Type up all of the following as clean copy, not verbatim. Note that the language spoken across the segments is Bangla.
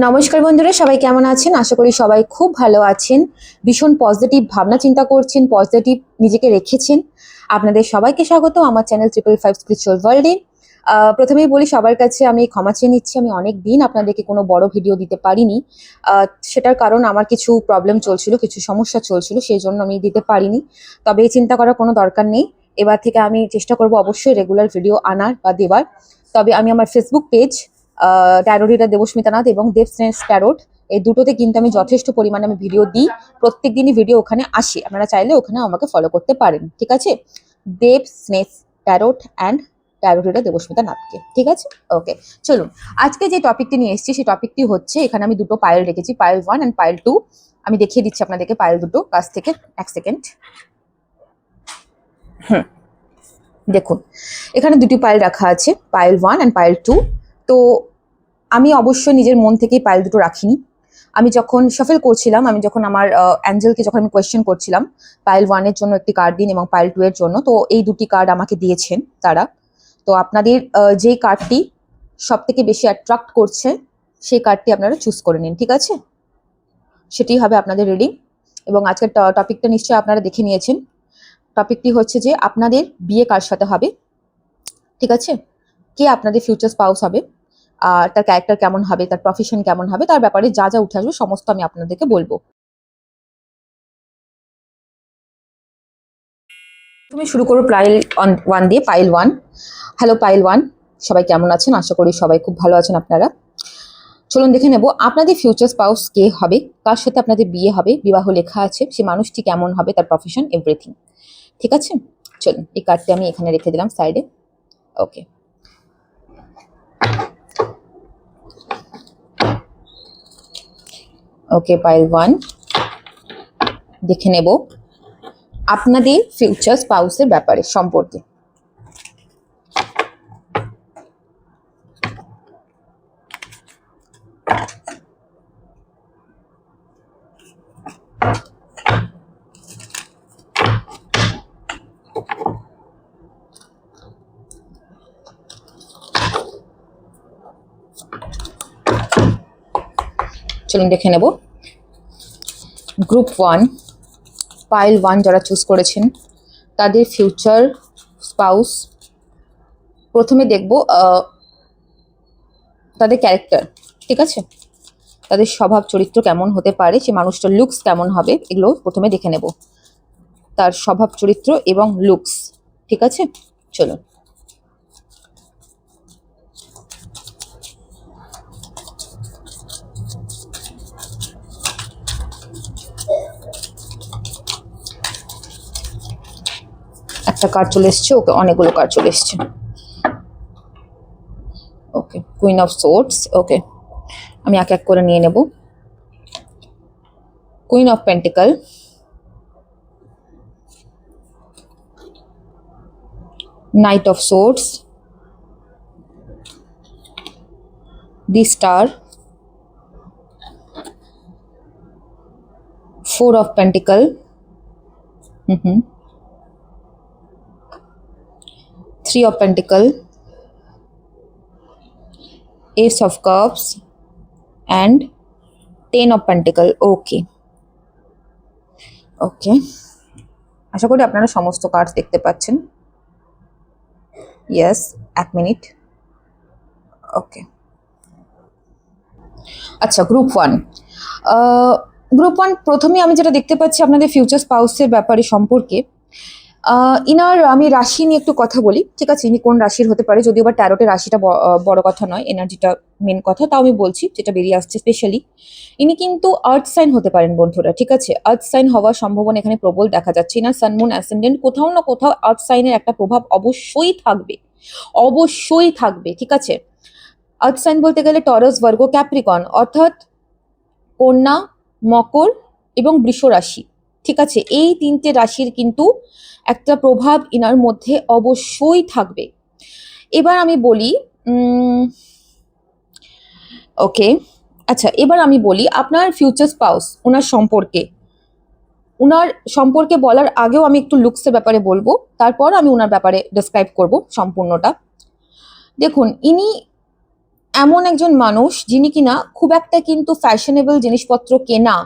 নমস্কার বন্ধুরা, সবাই কেমন আছেন? আশা করি সবাই খুব ভালো আছেন। ভীষণ পজিটিভ ভাবনা চিন্তা করছেন, পজিটিভ নিজেকে রেখেছেন। আপনাদের সবাইকে স্বাগত আমার চ্যানেল 555 স্পিরিচুয়াল ওয়ার্ল্ডে। প্রথমেই বলি সবার কাছে আমি ক্ষমা চেয়ে নিচ্ছি, আমি অনেক দিন আপনাদেরকে কোনো বড় ভিডিও দিতে পারিনি। সেটার কারণ আমার কিছু প্রবলেম চলছিল, কিছু সমস্যা চলছিল, সেই জন্য আমি দিতে পারিনি। তবে চিন্তা করার কোনো দরকার নেই, এবার থেকে আমি চেষ্টা করব অবশ্যই রেগুলার ভিডিও আনার বা দেবার। তবে আমি আমার Facebook page taro reader Debasmita Nath এবং দেব স্নেস ট্যারোট, এই দুটোতে কিন্তু আমি যথেষ্ট পরিমাণে আমি ভিডিও দিই। প্রত্যেক দিনই ভিডিও ওখানে আসে, আপনারা চাইলে ওখানে আমাকে ফলো করতে পারেন। ঠিক আছে, দেব স্নেস tarot and tarot reader Debasmita নাথকে। ঠিক আছে, ওকে। চলুন, আজকে যে টপিকটি নিয়ে এসেছি সেই টপিকটি হচ্ছে, এখানে আমি দুটো পাইল রেখেছি, পাইল 1 অ্যান্ড পাইল 2। আমি দেখিয়ে দিচ্ছি আপনাদেরকে পাইল দুটো কাছ থেকে, এক সেকেন্ড। দেখুন, এখানে দুটি পাইল রাখা আছে, পাইল 1 অ্যান্ড পাইল 2। তো আমি অবশ্যই নিজের মন থেকেই পাইল দুটো রাখিনি। আমি যখন শাফল করছিলাম, আমি যখন আমার অ্যাঞ্জেলকে যখন আমি কোয়েশ্চেন করছিলাম পাইল 1-এর জন্য একটি কার্ড দিন এবং পাইল 2-এর জন্য, তো এই দুটি কার্ড আমাকে দিয়েছেন তারা। তো আপনাদের যেই কার্ডটি সব থেকে বেশি অ্যাট্রাক্ট করছে সেই কার্ডটি আপনারা চুজ করে নিন। ঠিক আছে, সেটি হবে আপনাদের রিডিং। এবং আজকের টপিকটা নিশ্চয়ই আপনারা দেখে নিয়েছেন। টপিকটি হচ্ছে যে আপনাদের বিয়ে কার সাথে হবে, ঠিক আছে, কে আপনাদের ফিউচার স্পাউস হবে, আর তার ক্যারেক্টার কেমন হবে, তার প্রফেশন কেমন হবে, তার ব্যাপারে যা যা উঠে আসবে সমস্ত আমি আপনাদেরকে বলবো। তুমি শুরু করো পাইল 1 দিয়ে। পাইল 1, হ্যালো পাইল 1, সবাই কেমন আছেন? আশা করি সবাই খুব ভালো আছেন আপনারা। চলুন দেখে নেব আপনাদের ফিউচার স্পাউস কে হবে, কার সাথে আপনাদের বিয়ে হবে, বিবাহ লেখা আছে, সে মানুষটি কেমন হবে, তার প্রফেশন, এভরিথিং। ঠিক আছে, চলুন এই কার্ডটি আমি এখানে রেখে দিলাম সাইডে। ওকে, ওকে পাইল 1, দেখে নেব আপনাদের ফিউচার স্পাউসের ব্যাপারে সম্পর্কে। চলুন দেখে নেব গ্রুপ 1, পাইল 1 যারা চুজ করেছেন তাদের ফিউচার স্পাউস। প্রথমে দেখব তাদের ক্যারেক্টার, ঠিক আছে, তাদের স্বভাব চরিত্র কেমন হতে পারে, সে মানুষটার লুকস কেমন হবে, এগুলো প্রথমে দেখে নেব, তার স্বভাব চরিত্র এবং লুকস। ঠিক আছে, চলুন। একটা কার্ড চলে এসছে, ওকে, অনেকগুলো কার্ড চলে এসছে। ওকে, কুইন অফ সোর্ডস। ওকে, আমি এক এক করে নিয়ে নেব। Queen of pentacle, night of swords, the star, 4 of pentacle, 3 of pentacle, ace of cups and 10 of pentacle. ওকে, ওকে, আশা করি আপনারা সমস্ত কার্ড দেখতে পাচ্ছেন। ইয়েস, এক মিনিট। ওকে, আচ্ছা, গ্রুপ 1। গ্রুপ 1 প্রথমে আমি যেটা দেখতে পাচ্ছি আপনাদের ফিউচার স্পাউসের ব্যাপারে সম্পর্কে, ইনার আমি রাশি নিয়ে একটু কথা বলি। ঠিক আছে, ইনি কোন রাশির হতে পারে, যদিও বা ট্যারোটের রাশিটা বড় কথা নয়, এনার্জিটা মেন কথা, তাও আমি বলছি যেটা বেরিয়ে আসছে স্পেশালি। ইনি কিন্তু আর্থ সাইন হতে পারেন বন্ধুরা। ঠিক আছে, আর্থ সাইন হওয়ার সম্ভাবনা এখানে প্রবল দেখা যাচ্ছে। ইনার সানমুন অ্যাসেন্ডেন্ট কোথাও না কোথাও আর্থ সাইনের একটা প্রভাব অবশ্যই থাকবে, অবশ্যই থাকবে। ঠিক আছে, আর্থ সাইন বলতে গেলে টরাস, ভার্গো, ক্যাপ্রিকন, অর্থাৎ কন্যা, মকর এবং বৃষ রাশি। ঠিক আছে, এই তিনটে রাশির কিন্তু একটা প্রভাব ইনার মধ্যে অবশ্যই থাকবে। এবার আমি বলি, ওকে, আচ্ছা, এবার আমি বলি আপনার ফিউচার স্পাউস, ওনার সম্পর্কে বলার আগেও আমি একটু লুকসের ব্যাপারে বলবো, তারপর আমি ওনার ব্যাপারে ডেসক্রাইব করব সম্পূর্ণটা। দেখুন, ইনি এমন একজন মানুষ যিনি কিনা খুব একটা কিন্তু ফ্যাশনেবল জিনিসপত্র কেনা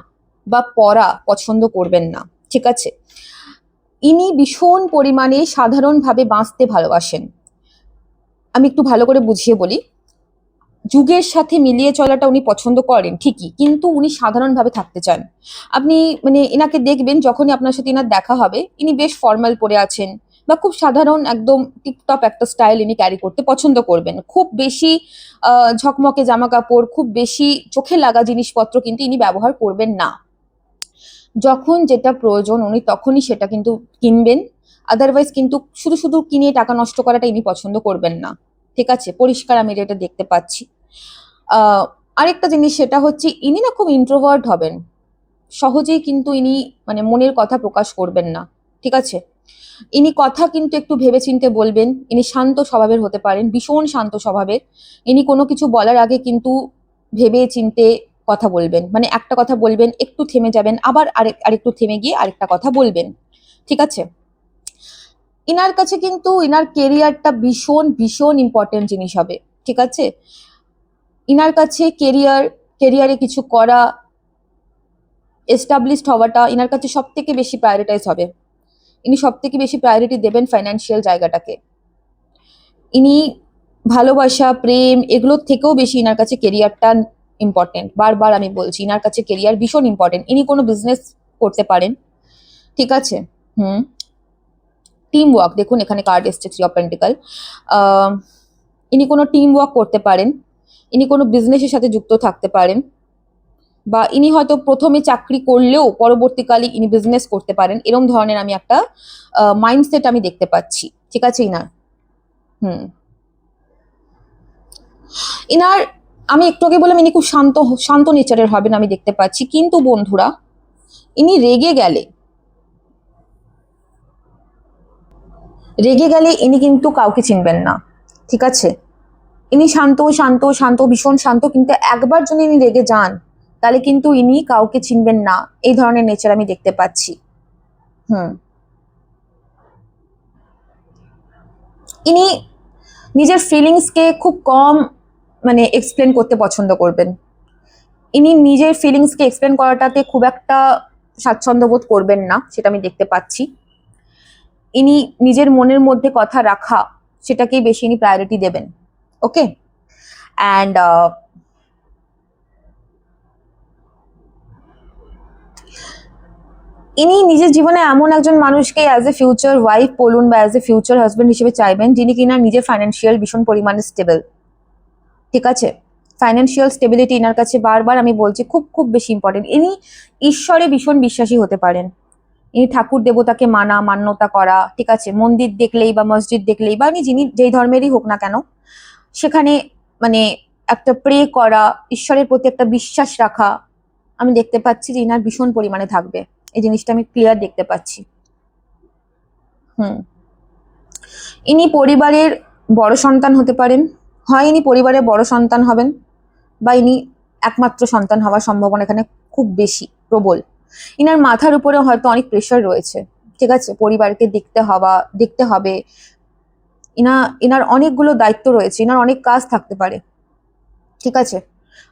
বা পরা পছন্দ করবেন না, ঠিক আছে। ইনি ভীষণ পরিমাণে সাধারণভাবে বাঁচতে ভালোবাসেন। আমি একটু ভালো করে বুঝিয়ে বলি। যুগের সাথে মিলিয়ে চলাটা উনি পছন্দ করেন ঠিকই, কিন্তু উনি সাধারণভাবে থাকতে চান। আপনি মানে এনাকে দেখবেন, যখনই আপনার সাথে এনার দেখা হবে, ইনি বেশ ফর্মাল পরে আছেন বা খুব সাধারণ একদম টিপটপ একটা স্টাইল ইনি ক্যারি করতে পছন্দ করবেন। খুব বেশি ঝকমকে জামা কাপড়, খুব বেশি চোখে লাগা জিনিসপত্র কিন্তু ইনি ব্যবহার করবেন না। যখন যেটা প্রয়োজন উনি তখনই সেটা কিন্তু কিনবেন। আদারওয়াইজ কিন্তু শুধু শুধু কিনে টাকা নষ্ট করাটা ইনি পছন্দ করবেন না, ঠিক আছে। পরিষ্কার আমি এটা দেখতে পাচ্ছি। আহ আরেকটা জিনিস সেটা হচ্ছে ইনি না খুব ইন্ট্রোভার্ট হবেন। সহজেই কিন্তু ইনি মানে মনের কথা প্রকাশ করবেন না, ঠিক আছে। ইনি কথা কিন্তু একটু ভেবেচিন্তে বলবেন। ইনি শান্ত স্বভাবের হতে পারেন, ভীষণ শান্ত স্বভাবের। ইনি কোনো কিছু বলার আগে কিন্তু ভেবে চিন্তে কথা বলবেন। মানে একটা কথা বলবেন, একটু থেমে যাবেন, আবার আরেকটু থেমে গিয়ে আরেকটা কথা বলবেন, ঠিক আছে। ইনার কাছে কিন্তু ইনার কেরিয়ারটা ভীষণ ভীষণ ইম্পর্টেন্ট জিনিস হবে, ঠিক আছে। ইনার কাছে কেরিয়ারে কিছু করা, এস্টাবলিশড হওয়াটা ইনার কাছে সব থেকে বেশি প্রায়োরিটাইজ হবে। ইনি সব থেকে বেশি প্রায়োরিটি দেবেন ফাইন্যান্সিয়াল জায়গাটাকে। ইনি ভালোবাসা, প্রেম এগুলোর থেকেও বেশি ইনার কাছে কেরিয়ারটা ইম্পর্টেন্ট। বারবার আমি বলছি, ইনার কাছে কেরিয়ার ভীষণ ইম্পর্টেন্ট। ইনি কোনো বিজনেস করতে পারেন, ঠিক আছে। হুম। টিম ওয়ার্ক, দেখুন এখানে কার্ড এসছে 3 অফ পেন্টিকল। ইনি কোনো টিম ওয়ার্ক করতে পারেন, ইনি কোনো বিজনেসের সাথে যুক্ত থাকতে পারেন, বা ইনি হয়তো প্রথমে চাকরি করলেও পরবর্তীকালে ইনি বিজনেস করতে পারেন। এরকম ধরনের আমি একটা মাইন্ডসেট আমি দেখতে পাচ্ছি, ঠিক আছে ইনার। হুম। ইনার আমি একটু আগে বললাম ইনি খুব শান্ত শান্ত নেচারের হবেন আমি দেখতে পাচ্ছি, কিন্তু বন্ধুরা ইনি রেগে গেলে ইনি কিন্তু কাউকে চিনবেন না, ঠিক আছে। ইনি শান্ত শান্ত শান্ত ভীষণ শান্ত, কিন্তু একবার যদি ইনি রেগে যান তাহলে কিন্তু ইনি কাউকে চিনবেন না। এই ধরনের নেচার আমি দেখতে পাচ্ছি। হুম। ইনি নিজের ফিলিংসকে খুব কম মানে এক্সপ্লেন করতে পছন্দ করবেন। ইনি নিজের ফিলিংসকে এক্সপ্লেন করাটাতে খুব একটা স্বাচ্ছন্দ্য বোধ করবেন না, সেটা আমি দেখতে পাচ্ছি। ইনি নিজের মনের মধ্যে কথা রাখা, সেটাকেই বেশি ইনি প্রায়োরিটি দেবেন, ওকে। অ্যান্ড ইনি নিজের জীবনে এমন একজন মানুষকে অ্যাজ এ ফিউচার ওয়াইফ বলুন বা অ্যাজ এ ফিউচার হাজবেন্ড হিসেবে চাইবেন, যিনি কিনা নিজের ফাইন্যান্সিয়াল ভীষণ পরিমাণে স্টেবল, ঠিক আছে। ফাইন্যান্সিয়াল স্টেবিলিটি ইনার কাছে বারবার আমি বলছি খুব খুব বেশি ইম্পর্টেন্ট। ইনি ঈশ্বরে ভীষণ বিশ্বাসী হতে পারেন। ইনি ঠাকুর দেবতাকে মান্যতা করা, ঠিক আছে। মন্দির দেখলেই বা মসজিদ দেখলেই বা যিনি যেই ধর্মেরই হোক না কেন, সেখানে মানে একটা প্রে করা, ঈশ্বরের প্রতি একটা বিশ্বাস রাখা আমি দেখতে পাচ্ছি যে ইনার ভীষণ পরিমাণে থাকবে। এই জিনিসটা আমি ক্লিয়ার দেখতে পাচ্ছি। হুম। ইনি পরিবারের বড় সন্তান হতে পারেন, হয় ইনি পরিবারের বড় সন্তান হবেন বা ইনি একমাত্র সন্তান হওয়ার সম্ভাবনা এখানে খুব বেশি প্রবল। ইনার মাথার উপরে হয়তো অনেক প্রেশার রয়েছে, ঠিক আছে। পরিবারকে দেখতে হবে। ইনার অনেকগুলো দায়িত্ব রয়েছে, ইনার অনেক কাজ থাকতে পারে, ঠিক আছে।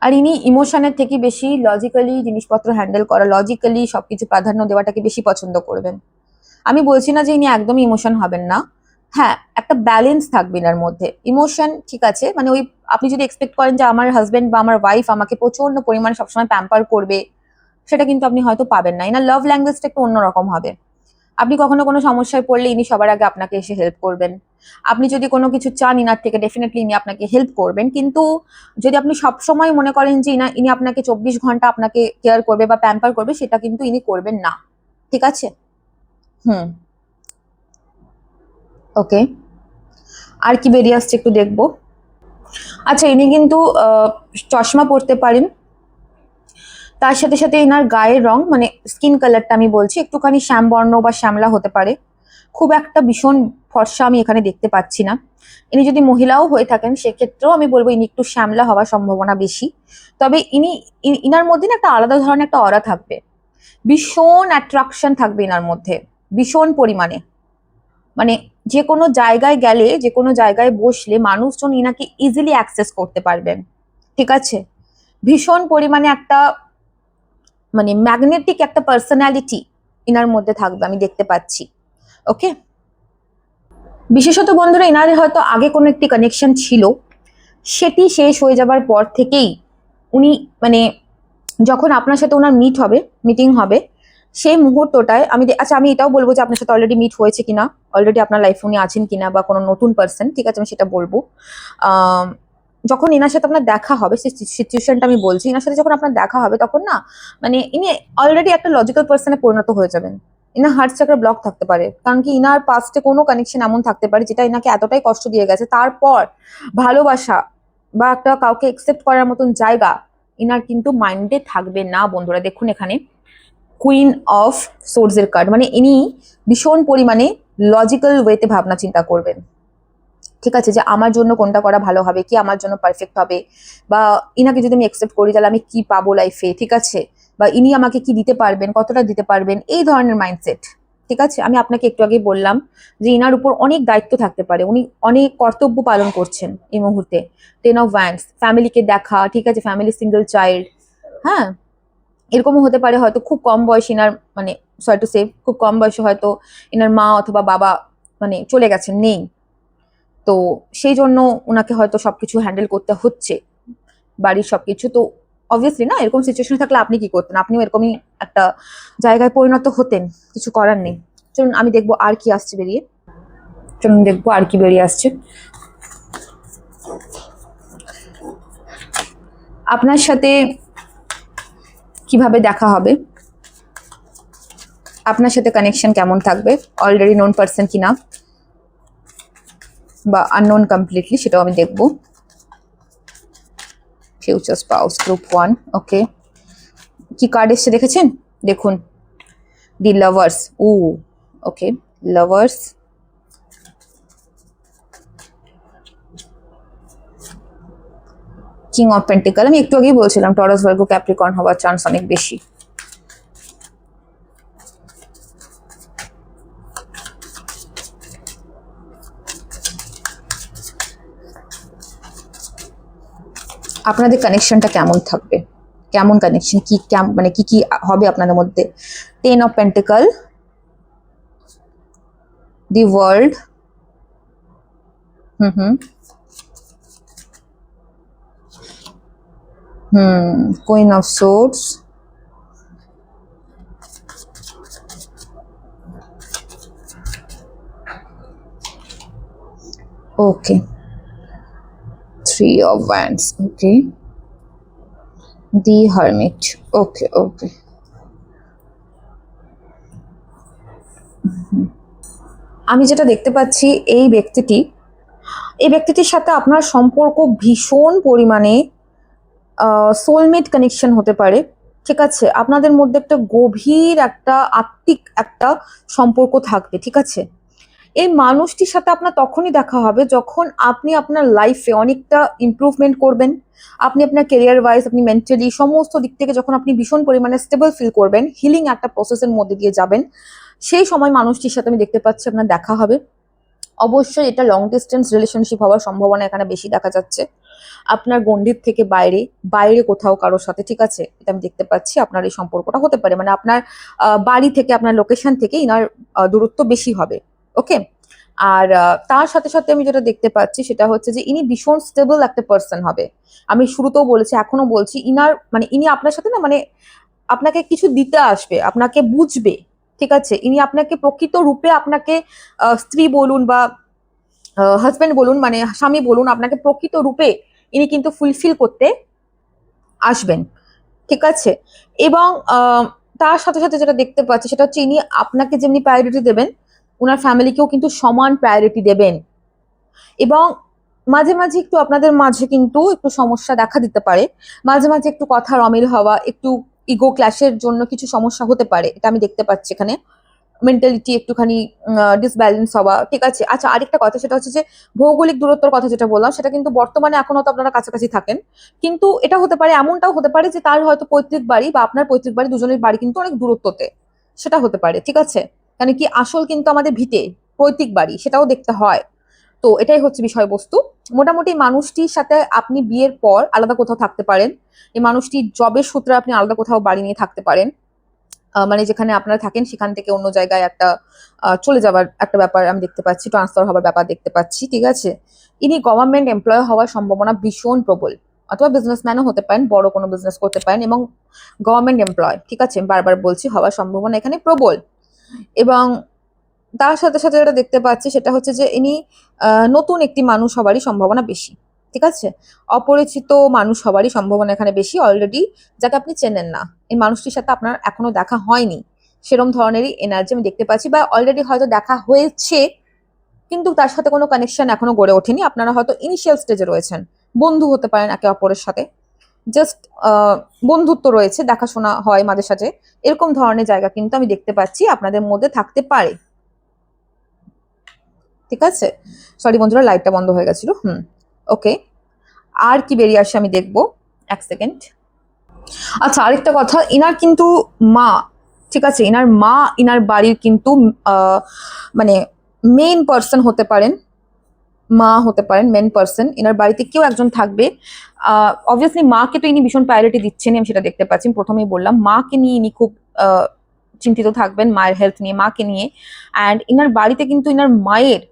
আর ইনি ইমোশনের থেকে বেশি লজিক্যালি জিনিসপত্র হ্যান্ডেল করা, লজিক্যালি সবকিছু প্রাধান্য দেওয়াটাকে বেশি পছন্দ করবেন। আমি বলছি না যে ইনি একদমই ইমোশন হবেন না, হ্যাঁ একটা ব্যালেন্স থাকবে এনার মধ্যে। ইমোশন ঠিক আছে, মানে ওই আপনি যদি এক্সপেক্ট করেন যে আমার হাজবেন্ড বা আমার ওয়াইফ আমাকে প্রচন্ড পরিমাণে সবসময় প্যাম্পার করবে, সেটা কিন্তু আপনি হয়তো পাবেন না। এনার লাভ ল্যাঙ্গুয়েজটা একটু অন্যরকম হবে। আপনি কখনো কোনো সমস্যায় পড়লে ইনি সবার আগে আপনাকে এসে হেল্প করবেন। আপনি যদি কোনো কিছু চান ইনার থেকে, ডেফিনেটলি ইনি আপনাকে হেল্প করবেন। কিন্তু যদি আপনি সবসময় মনে করেন যে ইনি আপনাকে 24 ঘন্টা আপনাকে কেয়ার করবে বা প্যাম্পার করবে, সেটা কিন্তু ইনি করবেন না, ঠিক আছে। হুম। ওকে, আর কি বেরিয়ে আসছে একটু দেখবো। আচ্ছা, ইনি কিন্তু চশমা পরতে পারেন। তার সাথে সাথে এনার গায়ের রং মানে স্কিন কালারটা আমি বলছি একটুখানি শ্যামবর্ণ বা শ্যামলা হতে পারে। খুব একটা ভীষণ ফর্সা আমি এখানে দেখতে পাচ্ছি না। ইনি যদি মহিলাও হয়ে থাকেন সেক্ষেত্রেও আমি বলবো ইনি একটু শ্যামলা হওয়ার সম্ভাবনা বেশি। তবে ইনার মধ্যে না একটা আলাদা ধরনের একটা অরা থাকবে, ভীষণ অ্যাট্রাকশন থাকবে ইনার মধ্যে, ভীষণ পরিমাণে। মানে যে কোনো জায়গায় গেলে, যে কোনো জায়গায় বসলে মানুষজন ইনাকে ইজিলি অ্যাক্সেস করতে পারবেন, ঠিক আছে। ভীষণ পরিমাণে একটা মানে ম্যাগনেটিক একটা পার্সোনালিটি ইনার মধ্যে থাকবে, আমি দেখতে পাচ্ছি। ওকে, বিশেষত বন্ধুরা ইনার হয়তো আগে কোনো একটি কানেকশন ছিল, সেটি শেষ হয়ে যাবার পর থেকেই উনি মানে যখন আপনার সাথে ওনার মিটিং হবে, সেই মুহূর্তটায় আচ্ছা আমি এটাও বলবো যে আপনার সাথে অলরেডি মিট হয়েছে কিনা, অলরেডি আপনার লাইফে উনি আছেন কিনা, বা কোনো নতুন পার্সন, ঠিক আছে, আমি সেটা বলবো। যখন এনার সাথে আপনার দেখা হবে, সেই সিচুয়েশনটা আমি বলছি, এনার সাথে যখন আপনার দেখা হবে তখন না মানে ইনি অলরেডি একটা লজিক্যাল পার্সনে পরিণত হয়ে যাবেন। ইনার হার্ট চাকরা ব্লক থাকতে পারে, কারণ কি ইনার পাস্টে কোনো কানেকশন এমন থাকতে পারে যেটা ইনাকে এতটাই কষ্ট দিয়ে গেছে, তারপর ভালোবাসা বা একটা কাউকে একসেপ্ট করার মতন জায়গা ইনার কিন্তু মাইন্ডে থাকবে না। বন্ধুরা দেখুন এখানে কুইন অফ সোর্সের কার্ড, মানে ইনি ভীষণ পরিমাণে লজিক্যাল ওয়েতে ভাবনা চিন্তা করবেন, ঠিক আছে, যে আমার জন্য কোনটা করা ভালো হবে, কি আমার জন্য পারফেক্ট হবে, বা ইনাকে যদি আমি অ্যাকসেপ্ট করি তাহলে আমি কি পাবো লাইফে, ঠিক আছে, বা ইনি আমাকে কি দিতে পারবেন, কতটা দিতে পারবেন, এই ধরনের মাইন্ডসেট, ঠিক আছে। আমি আপনাকে একটু আগে বললাম যে ইনার উপর অনেক দায়িত্ব থাকতে পারে, উনি অনেক কর্তব্য পালন করছেন এই মুহূর্তে। 10 of Wands, ফ্যামিলিকে দেখা, ঠিক আছে, ফ্যামিলি, সিঙ্গেল চাইল্ড, হ্যাঁ, এরকমও হতে পারে হয়তো খুব কম বয়সে ইনার মানে সরি টু সে খুব কম বয়সে হয়তো ইনার মা অথবা বাবা মানে চলে গেছেন, নেই, তো সেই জন্য ওনাকে হয়তো সবকিছু হ্যান্ডেল করতে হচ্ছে, বাড়ির সবকিছু। তো অবভিয়াসলি না, এরকম সিচুয়েশনে থাকলে আপনি কি করতেন, আপনিও এরকমই একটা জায়গায় পরিণত হতেন, কিছু করার নেই। চলুন আমি দেখবো আর কি আসছে বেরিয়ে, চলুন দেখবো আর কি বেরিয়ে আসছে। আপনার সাথে কিভাবে দেখা হবে, আপনার সাথে কানেকশন কেমন থাকবে, অলরেডি নোন পার্সন কিনা বা আননোন কমপ্লিটলি, সেটাও আমি দেখবো। ফিউচার স্পাউস, গ্রুপ 1, ওকে, কি কার্ড এসছে দেখেছেন, দেখুন, the lovers, okay, lovers, king of pentacle. আমি একটু আগেই বলছিলাম টরাস, ভার্গো, ক্যাপ্রিকর্ন হওয়ার চান্স অনেক বেশি। আপনাদের কানেকশনটা কেমন থাকবে, কেমন কানেকশন, কি মানে কি কি হবে আপনাদের মধ্যে। 10 of Pentacle, the world, queen of swords, okay, 3 of Wands, okay, the hermit, okay okay. আমি যেটা দেখতে পাচ্ছি এই ব্যক্তিটির সাথে আপনার সম্পর্ক ভীষণ পরিমাণে সোলমেট কানেকশন হতে পারে, ঠিক আছে, আপনাদের মধ্যে একটা গভীর একটা আত্মিক একটা সম্পর্ক থাকবে, ঠিক আছে। এই মানুষটির সাথে আপনার তখনই দেখা হবে যখন আপনি আপনার লাইফে অনেকটা ইমপ্রুভমেন্ট করবেন, আপনি আপনার কেরিয়ার ওয়াইজ, আপনি মেন্টালি সমস্ত দিক থেকে যখন আপনি ভীষণ পরিমাণে স্টেবল ফিল করবেন, হিলিং একটা প্রসেসের মধ্যে দিয়ে যাবেন, সেই সময় মানুষটির সাথে আমি দেখতে পাচ্ছি আপনার দেখা হবে। অবশ্যই এটা লং ডিস্টেন্স রিলেশনশিপ হওয়ার সম্ভাবনা এখানে বেশি দেখা যাচ্ছে, আপনার গণ্ডির থেকে বাইরে বাইরে কোথাও কারোর সাথে, ঠিক আছে, এটা আমি দেখতে পাচ্ছি আপনার এই সম্পর্কটা হতে পারে, মানে আপনার বাড়ি থেকে, আপনার লোকেশন থেকে ইনার দূরত্ব বেশি হবে, ওকে। আর তার সাথে সাথে আমি যেটা দেখতে পাচ্ছি সেটা হচ্ছে যে ইনি ভীষণ স্টেবল একটা পার্সন হবে। আমি শুরুতেও বলেছি, এখনো বলছি, ইনার মানে ইনি আপনার সাথে না মানে আপনাকে কিছু দিতে আসবে, আপনাকে বুঝবে, ঠিক আছে, ইনি আপনাকে প্রকৃত রূপে আপনাকে স্ত্রী বলুন বা হাজবেন্ড বলুন, মানে স্বামী বলুন, আপনাকে প্রকৃত রূপে ইনি কিন্তু ফুলফিল করতে আসবেন, ঠিক আছে। এবং তার সাথে সাথে যেটা দেখতে পাচ্ছি সেটা হচ্ছে ইনি আপনাকে যেমনি প্রায়োরিটি দেবেন, ওনার ফ্যামিলিকেও কিন্তু সমান প্রায়োরিটি দেবেন। এবং মাঝে মাঝে একটু আপনাদের মাঝে কিন্তু একটু সমস্যা দেখা দিতে পারে, মাঝে মাঝে একটু কথার অমিল হওয়া, একটু ইগো ক্ল্যাশের জন্য কিছু সমস্যা হতে পারে, এটা আমি দেখতে পাচ্ছি এখানে। মেন্টালিটি একটুখানি ডিসব্যালেন্স হওয়া, ঠিক আছে। আচ্ছা, আরেকটা কথা সেটা হচ্ছে যে ভৌগোলিক দূরত্বের কথা যেটা বললাম, সেটা কিন্তু বর্তমানে এখনো তো আপনারা কাছাকাছি থাকেন, কিন্তু এটা হতে পারে, এমনটাও হতে পারে যে তার হয়তো পৈতৃক বাড়ি বা আপনার পৈতৃক বাড়ি, দুজনের বাড়ি কিন্তু অনেক দূরত্বতে, সেটা হতে পারে, ঠিক আছে। মানে কি আসল কিন্তু আমাদের ভিটে, পৈতৃক বাড়ি সেটাও দেখতে হয়। তো এটাই হচ্ছে বিষয়বস্তু। মোটামুটি মানুষটির সাথে আপনি বিয়ের পর আলাদা কোথাও থাকতে পারেন। এই মানুষটি জবের সূত্রে আপনি আলাদা কোথাও বাড়ি নিয়ে থাকতে পারেন। মানে যেখানে আপনারা থাকেন সেখান থেকে অন্য জায়গায় একটা চলে যাবার একটা ব্যাপার আমি দেখতে পাচ্ছি, ট্রান্সফার হবার ব্যাপার দেখতে পাচ্ছি, ঠিক আছে। ইনি গভর্নমেন্ট এমপ্লয় হওয়ার সম্ভাবনা ভীষণ প্রবল, অথবা বিজনেসম্যানও হতে পারেন, বড় কোনো বিজনেস করতে পারেন এবং গভর্নমেন্ট এমপ্লয়, ঠিক আছে, বারবার বলছি হওয়ার সম্ভাবনা এখানে প্রবল। এবং তার সাথে সাথে যেটা দেখতে পাচ্ছি সেটা হচ্ছে যে ইনি নতুন একটি মানুষ হবারই সম্ভাবনা বেশি, ঠিক আছে। অপরিচিত মানুষ হবারই সম্ভাবনা এখানে বেশি, অলরেডি যাকে আপনি চেনেন না, এই মানুষটির সাথে আপনার এখনো দেখা হয়নি সেরকম ধরনেরই এনার্জি আমি দেখতে পাচ্ছি, বা অলরেডি হয়তো দেখা হয়েছে কিন্তু তার সাথে কোনো কানেকশন এখনো গড়ে ওঠেনি। আপনারা হয়তো ইনিশিয়াল স্টেজে রয়েছেন, বন্ধু হতে পারেন একে অপরের সাথে, জাস্ট বন্ধুত্ব রয়েছে, দেখাশোনা হয় মাঝে সাঝে, এরকম ধরনের জায়গা কিন্তু আমি দেখতে পাচ্ছি আপনাদের মধ্যে থাকতে পারে, ঠিক আছে। সরি বন্ধুরা, লাইটটা বন্ধ হয়ে গেছিল। ওকে, আর কি বেরিয়ে আসে আমি দেখবো, এক সেকেন্ড। আচ্ছা, আরেকটা কথা, ইনার কিন্তু মা, ঠিক আছে, ইনার মা ইনার বাড়ির কিন্তু মানে মেইন পার্সন হতে পারেন, মা হতে পারেন মেন পার্সন, ইনার বাড়িতে কেউ একজন থাকবে। অবভিয়াসলি মাকে তো ইনি ভীষণ প্রায়োরিটি দিচ্ছেন, আমি সেটা দেখতে পাচ্ছি, প্রথমেই বললাম মাকে নিয়ে ইনি খুব চিন্তিত থাকবেন, মায়ের হেলথ নিয়ে, মাকে নিয়ে। অ্যান্ড ইনার বাড়িতে কিন্তু ইনার মায়ের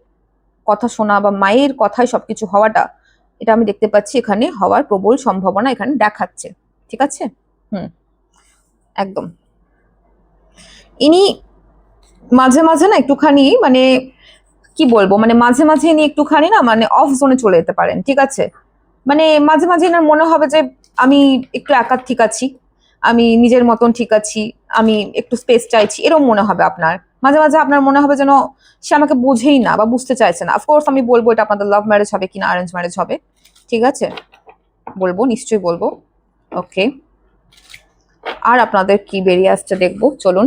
কথা শোনা বা মায়ের কথায় সবকিছু হওয়াটা, এটা আমি দেখতে পাচ্ছি এখানে হওয়ার প্রবল সম্ভাবনা এখানে দেখাচ্ছে, ঠিক আছে। একদম। ইনি মাঝে মাঝে না একটুখানি মানে কি বলবো, মানে মাঝে মাঝে ইনি একটুখানি না মানে অফ জোনে চলে যেতে পারেন, ঠিক আছে। মানে মাঝে মাঝে এনার মনে হবে যে আমি একটু একা ঠিক আছি, আমি নিজের মতন ঠিক আছি, আমি একটু স্পেস চাইছি, এরকম মনে হবে আপনার। মাঝে মাঝে আপনার মনে হবে যেন সে আমাকে বোঝেই না বা বুঝতে চাইছে না। অফকোর্স আমি বলবো এটা আপনাদের লাভ ম্যারেজ হবে কিনা অ্যারেঞ্জ ম্যারেজ হবে, ঠিক আছে, বলবো, নিশ্চয়ই বলবো। ওকে, আর আপনাদের কি বেরিয়ে আসছে দেখবো, চলুন।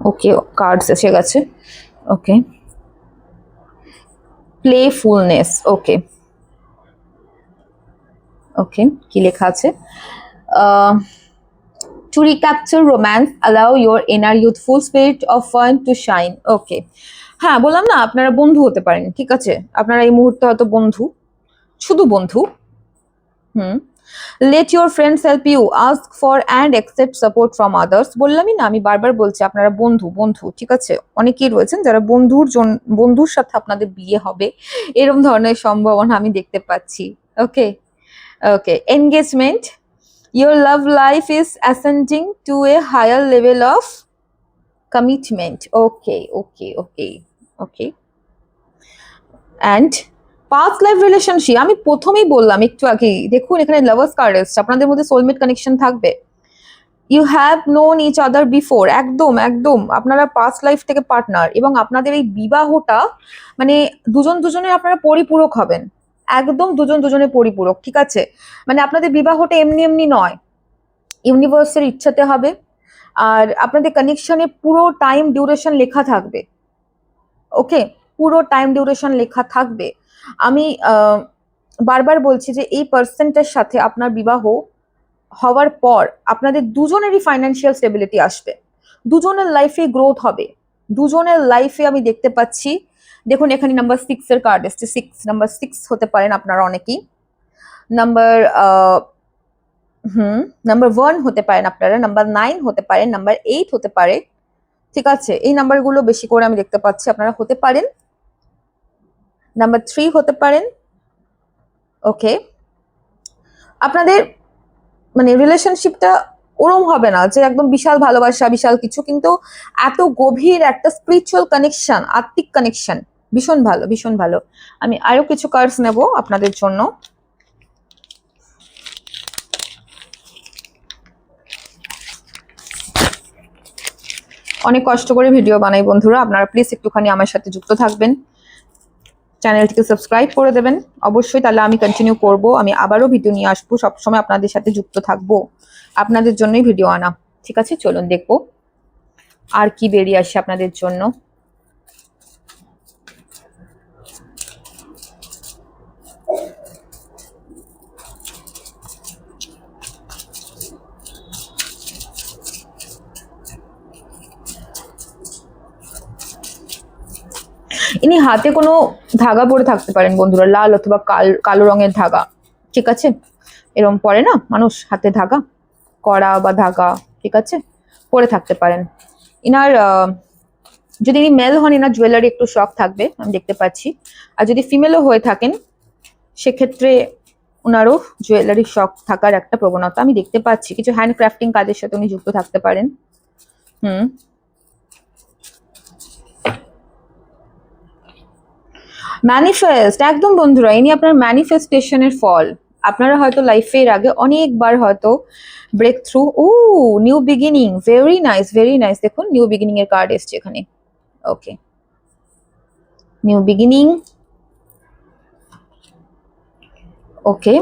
ওকে, কার্ডস এসে গেছে। ওকে, প্লেফুলনেস। ওকে ওকে, কি লেখা আছে? To recapture romance, allow your inner youthful spirit of fun to shine. ওকে, হ্যাঁ বললাম না আপনারা বন্ধু হতে পারেন, ঠিক আছে, আপনারা এই মুহূর্তে হয়তো বন্ধু, শুধু বন্ধু। Let your friends help you, ask for and accept support from others. বললামই না, আমি বারবার বলছি আপনারা বন্ধু বন্ধু, ঠিক আছে। অনেকেই রয়েছেন যারা বন্ধুর সাথে আপনাদের বিয়ে হবে, এরকম ধরনের সম্ভাবনা আমি দেখতে পাচ্ছি। ওকে ওকে, engagement, your love life is ascending to a higher level of commitment. Okay okay okay okay, and past life relationship, আমি প্রথমেই বললাম একটু আগেই, দেখুন এখানে লাভার্স কার্ড এসেছে, আপনাদের মধ্যে সোলমেট কানেকশন থাকবে। You have known each other before, একদম একদম, আপনারা পাস্ট লাইফ থেকে পার্টনার, এবং আপনাদের এই বিবাহটা মানে দুজন দুজনের আপনারা পরিপূরক হবেন, একদম দুজন দুজনের পরিপূরক, ঠিক আছে। মানে আপনাদের বিবাহটা এমনি এমনি নয়, ইউনিভার্সের ইচ্ছাতে হবে। আর আপনাদের কানেকশনে পুরো টাইম ডিউরেশন লেখা থাকবে, ওকে, পুরো টাইম ডিউরেশন লেখা থাকবে। আমি বারবার বলছি যে এই পার্সনটার সাথে আপনার বিবাহ হওয়ার পর আপনাদের দুজনেরই ফাইন্যান্সিয়াল স্টেবিলিটি আসবে, দুজনের লাইফে গ্রোথ হবে, দুজনের লাইফে আমি দেখতে পাচ্ছি। দেখুন এখানে নাম্বার 6 এর কার্ড এসছে, নাম্বার 6 হতে পারেন আপনারা অনেকেই, নাম্বার নাম্বার 1 হতে পারেন আপনারা, নাম্বার 9 হতে পারেন, নাম্বার 8 হতে পারে, ঠিক আছে, এই নাম্বারগুলো বেশি করে আমি দেখতে পাচ্ছি আপনারা হতে পারেন। নাম্বার 3 হতে পারেন। ওকে, আপনাদের মানে রিলেশনশিপটা ওরম হবে না যে একদম বিশাল ভালোবাসা বিশাল কিছু, কিন্তু এত গভীর একটা স্পিরিচুয়াল কানেকশন, আত্মিক কানেকশন, ভীষণ ভালো ভীষণ ভালো। আমি আরো কিছু কার্ডস নেব আপনাদের জন্য। অনেক কষ্ট করে ভিডিও বানাই বন্ধুরা, আপনারা প্লিজ একটুখানি আমার সাথে যুক্ত থাকবেন, চ্যানেলটিকে সাবস্ক্রাইব করে দেবেন অবশ্যই, তাহলে আমি কন্টিনিউ করব, আমি আবারও ভিডিও নিয়ে আসবো, সবসময় আপনাদের সাথে যুক্ত থাকবো, আপনাদের জন্যই ভিডিও আনা, ঠিক আছে। চলুন দেখবো আর কি বেরিয়ে আসে আপনাদের জন্য। ইনি হাতে কোনো ধাগা পরে থাকতে পারেন বন্ধুরা, লাল অথবা কালো রঙের ধাগা, ঠিক আছে? এরকম পরে না মানুষ হাতে ধাগা, কড়া বা ধাগা, ঠিক আছে, পরে থাকতে পারেন। ইনার যদি ইনি মেল হন, ইনার জুয়েলারি একটু শখ থাকবে, আমি দেখতে পাচ্ছি। আর যদি ফিমেলও হয়ে থাকেন, সেক্ষেত্রে ওনারও জুয়েলারি শখ থাকার একটা প্রবণতা আমি দেখতে পাচ্ছি। কিছু হ্যান্ড ক্রাফটিং কাজের সাথে উনি যুক্ত থাকতে পারেন। ম্যানিফেস্ট, একদম বন্ধুরা, ইনি আপনার ম্যানিফেস্টেশনের ফল। আপনারা হয়তো লাইফের আগে অনেকবার হয়তো ব্রেক থ্রু, ও new beginning, very nice very nice. দেখুন নিউ বিগিনিং এর কার্ড এসছে এখানে। Okay, new beginning. Okay,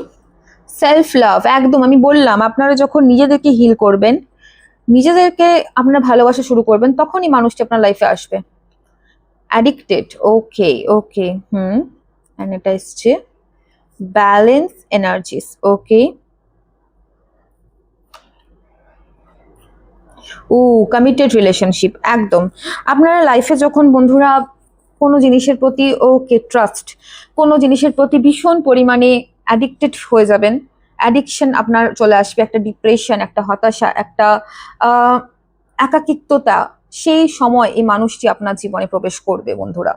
self love, একদম আমি বললাম আপনারা যখন নিজেদেরকে হিল করবেন, নিজেদেরকে আপনারা ভালোবাসা শুরু করবেন, তখনই মানুষটি আপনার লাইফে আসবে। অ্যাডিক্টেড, ওকে ওকে, এন্ড এটা এসছে ব্যালেন্স এনার্জিস, ওকে। ও কমিটেড রিলেশনশিপ, একদম আপনারা লাইফে যখন বন্ধুরা কোনো জিনিসের প্রতি, ওকে ট্রাস্ট, কোনো জিনিসের প্রতি ভীষণ পরিমাণে অ্যাডিক্টেড হয়ে যাবেন, অ্যাডিকশন আপনার চলে আসবে, একটা ডিপ্রেশন, একটা হতাশা, একটা একাকিত্বতা, সেই সময় এই মানুষটি আপনার জীবনে প্রবেশ করবে বন্ধুরা,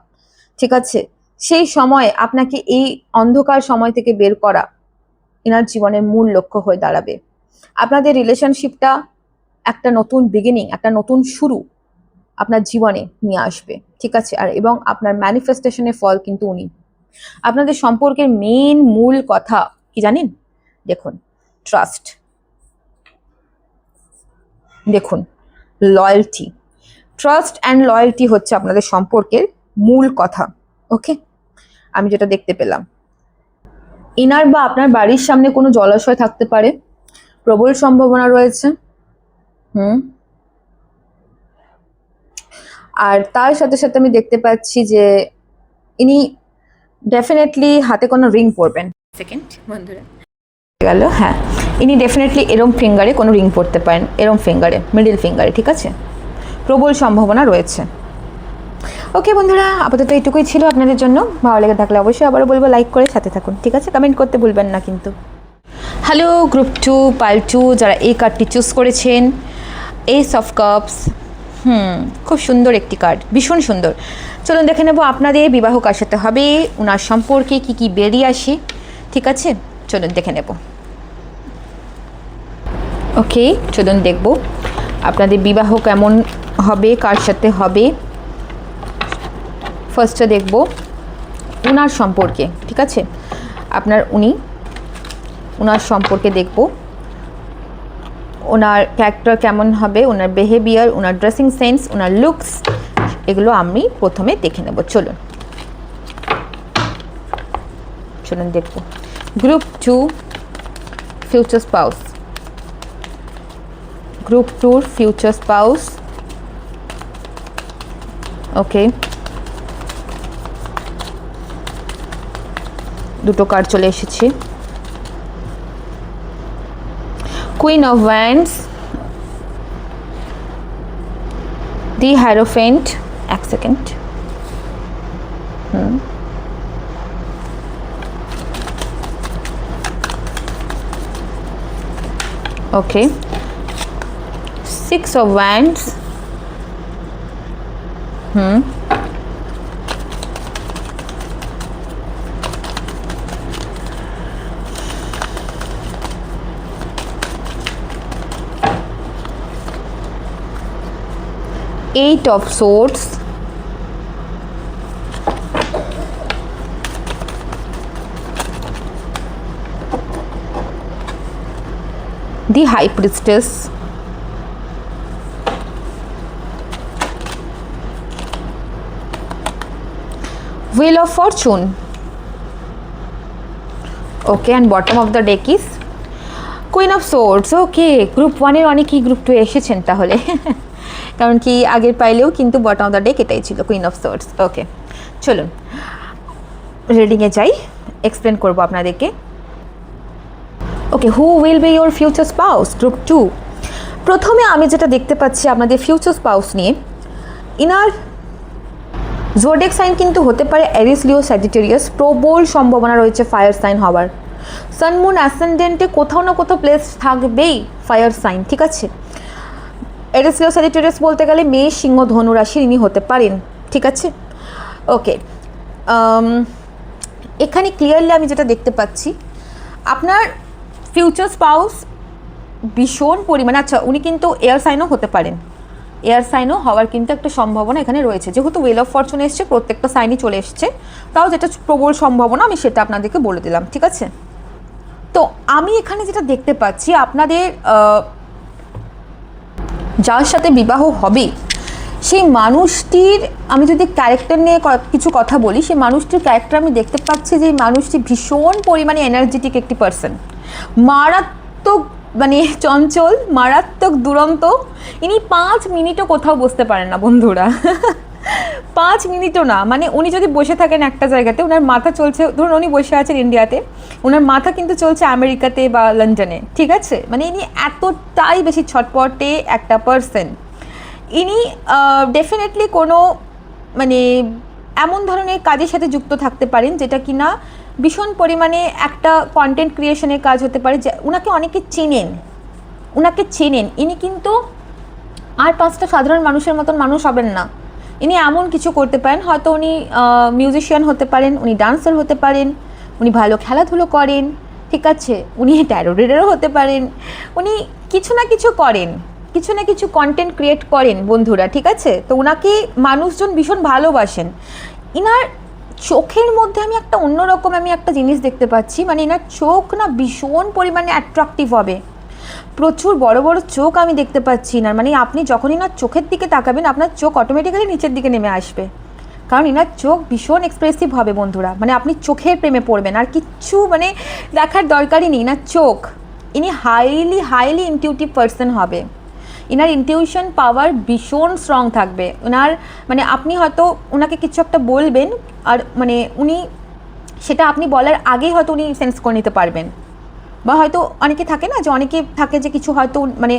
ঠিক আছে? সেই সময় আপনাকে এই অন্ধকার সময় থেকে বের করা এনার জীবনের মূল লক্ষ্য হয়ে দাঁড়াবে। আপনাদের রিলেশনশিপটা একটা নতুন বিগিনিং, একটা নতুন শুরু আপনার জীবনে নিয়ে আসবে, ঠিক আছে? আর এবং আপনার ম্যানিফেস্টেশনের ফল কিন্তু উনি। আপনাদের সম্পর্কের মেন মূল কথা কি জানেন? দেখুন, ট্রাস্ট, দেখুন লয়্যালটি, ট্রাস্ট অ্যান্ড লয়্যালটি হচ্ছে আপনাদের সম্পর্কের মূল কথা, ওকে? আমি যেটা দেখতে পেলাম, ইনার বা আপনার বাড়ির সামনে কোনো জলাশয় থাকতে পারে, প্রবল সম্ভাবনা রয়েছে। আর তার সাথে সাথে আমি দেখতে পাচ্ছি যে ইনি ডেফিনেটলি হাতে কোনো রিং পরবেন। সেকেন্ড বন্ধুরা গেল, হ্যাঁ, ইনি ডেফিনেটলি এরম ফিঙ্গারে কোনো রিং পরতে পারেন, এরম ফিঙ্গারে, মিডল ফিঙ্গারে, ঠিক আছে? প্রবল সম্ভাবনা রয়েছে। ওকে বন্ধুরা, আপাতত এইটুকুই ছিল আপনাদের জন্য। ভালো লেগে থাকলে অবশ্যই আবারও বলবো লাইক করে সাথে থাকুন, ঠিক আছে? কমেন্ট করতে ভুলবেন না কিন্তু। হ্যালো গ্রুপ 2 পাইল 2, যারা এই কার্ডটি চুজ করেছেন, এস অফ কাপস, খুব সুন্দর একটি কার্ড, ভীষণ সুন্দর। চলুন দেখে নেবো আপনাদের বিবাহ কার সাথে হবে, ওনার সম্পর্কে কি কি বেরিয়ে আসে, ঠিক আছে? চলুন দেখে নেব। ওকে, চলুন দেখব আপনাদের বিবাহ কেমন হবে, কার সাথে হবে। ফার্স্টে দেখব ওনার সম্পর্কে, ঠিক আছে? ওনার সম্পর্কে দেখব, ওনার ক্যারেক্টার কেমন হবে, ওনার বিহেভিয়ার, ওনার ড্রেসিং সেন্স, ওনার লুকস, এগুলো আমি প্রথমে দেখে নেব। চলুন দেখব। Group 2 future spouse, group 2 future spouse, okay. দুটো কার্ড চলে এসেছে। Queen of wands, the hierophant, এক second, okay. Six of wands, Eight of Swords, the High Priestess, Wheel of Fortune, okay, and bottom of the deck is Queen of Swords, okay. Group 1 এর অনেকেই গ্রুপ 2 এসেছেন তাহলে, কারণ কি আগের পাইলেও কিন্তু বটম অফ দ্য ডেক এটাই ছিল, কুইন অফ সোর্ডস, ওকে। চলুন রিডিংয়ে যাই, এক্সপ্লেন করবো আপনাদেরকে। Okay, who will be your future spouse, group 2। প্রথমে আমি যেটা দেখতে পাচ্ছি আপনাদের ফিউচার স্পাউস নিয়ে, ইনার জোডিয়াক সাইন কিন্তু হতে পারে এরিস, লিও, স্যাজিটেরিয়াস, প্রবল সম্ভাবনা রয়েছে ফায়ার সাইন হওয়ার। সান মুন অ্যাসেন্ডেন্টে কোথাও না কোথাও প্লেস থাকবেই ফায়ার সাইন, ঠিক আছে। এরিস, লিও, স্যাজিটেরিয়াস বলতে গেলে মেষ, সিংহ, ধনু রাশির ইনি হতে পারেন, ঠিক আছে। ওকে, এখানে ক্লিয়ারলি আমি যেটা দেখতে পাচ্ছি, আপনার ফিউচার স্পাউস ভীষণ পরিমাণে, আচ্ছা উনি কিন্তু এয়ার সাইনও হতে পারেন, এয়ার সাইনও হওয়ার কিন্তু একটা সম্ভাবনা এখানে রয়েছে। যেহেতু ওয়েল অফ ফরচুন এসছে, প্রত্যেকটা সাইনই চলে এসছে, তাও যেটা প্রবল সম্ভাবনা আমি সেটা আপনাদেরকে বলে দিলাম, ঠিক আছে। তো আমি এখানে যেটা দেখতে পাচ্ছি, আপনাদের যার সাথে বিবাহ হবে সেই মানুষটির, আমি যদি ক্যারেক্টার নিয়ে কিছু কথা বলি, সেই মানুষটির ক্যারেক্টার আমি দেখতে পাচ্ছি যে মানুষটি ভীষণ পরিমাণে এনার্জেটিক একটি পার্সন, মারাত্মক মানে চঞ্চল, মারাত্মক দুরন্ত। ইনি 5 মিনিটও কোথাও বসতে পারেন না বন্ধুরা 5 মিনিটও না, মানে উনি যদি বসে থাকেন একটা জায়গাতে, ওনার মাথা চলছে, ধরুন উনি বসে আছেন ইন্ডিয়াতে, ওনার মাথা কিন্তু চলছে আমেরিকাতে বা লন্ডনে, ঠিক আছে। মানে ইনি এতটাই বেশি ছটপটে একটা পার্সন। ইনি ডেফিনেটলি কোনো মানে এমন ধরনের কাজের সাথে যুক্ত থাকতে পারেন যেটা কিনা ভীষণ পরিমাণে একটা কন্টেন্ট ক্রিয়েশনের কাজ হতে পারে, যে ওনাকে অনেকে চেনেন। ইনি কিন্তু আর 5টা সাধারণ মানুষের মতন মানুষ হবেন না, ইনি এমন কিছু করতে পারেন, হয়তো উনি মিউজিশিয়ান হতে পারেন, উনি ডান্সার হতে পারেন, উনি ভালো খেলাধুলো করেন, ঠিক আছে, উনি ট্যারো রিডারও হতে পারেন, উনি কিছু না কিছু করেন, কিছু না কিছু কন্টেন্ট ক্রিয়েট করেন বন্ধুরা, ঠিক আছে। তো ওনাকে মানুষজন ভীষণ ভালোবাসেন। ইনার চোখের মধ্যে আমি একটা অন্যরকম আমি একটা জিনিস দেখতে পাচ্ছি, মানে এনার চোখ না ভীষণ পরিমাণে অ্যাট্রাকটিভ হবে, প্রচুর বড় বড় চোখ আমি দেখতে পাচ্ছি না, মানে আপনি যখনই না চোখের দিকে তাকাবেন আপনার চোখ অটোমেটিক্যালি নিচের দিকে নেমে আসবে, কারণ এনার চোখ ভীষণ এক্সপ্রেসিভ হবে বন্ধুরা, মানে আপনি চোখের প্রেমে পড়বেন, আর কিচ্ছু মানে দেখার দরকারই নেই, এনার চোখ। ইনি হাইলি ইনটিউটিভ পার্সন হবে, এনার ইনটিউশন পাওয়ার ভীষণ স্ট্রং থাকবে ওনার, মানে আপনি হয়তো ওনাকে কিছু একটা বলবেন, আর মানে উনি সেটা আপনি বলার আগেই হয়তো উনি সেন্স করে নিতে পারবেন, বা হয়তো অনেকে থাকে না, যে অনেকে থাকে যে কিছু হয়তো মানে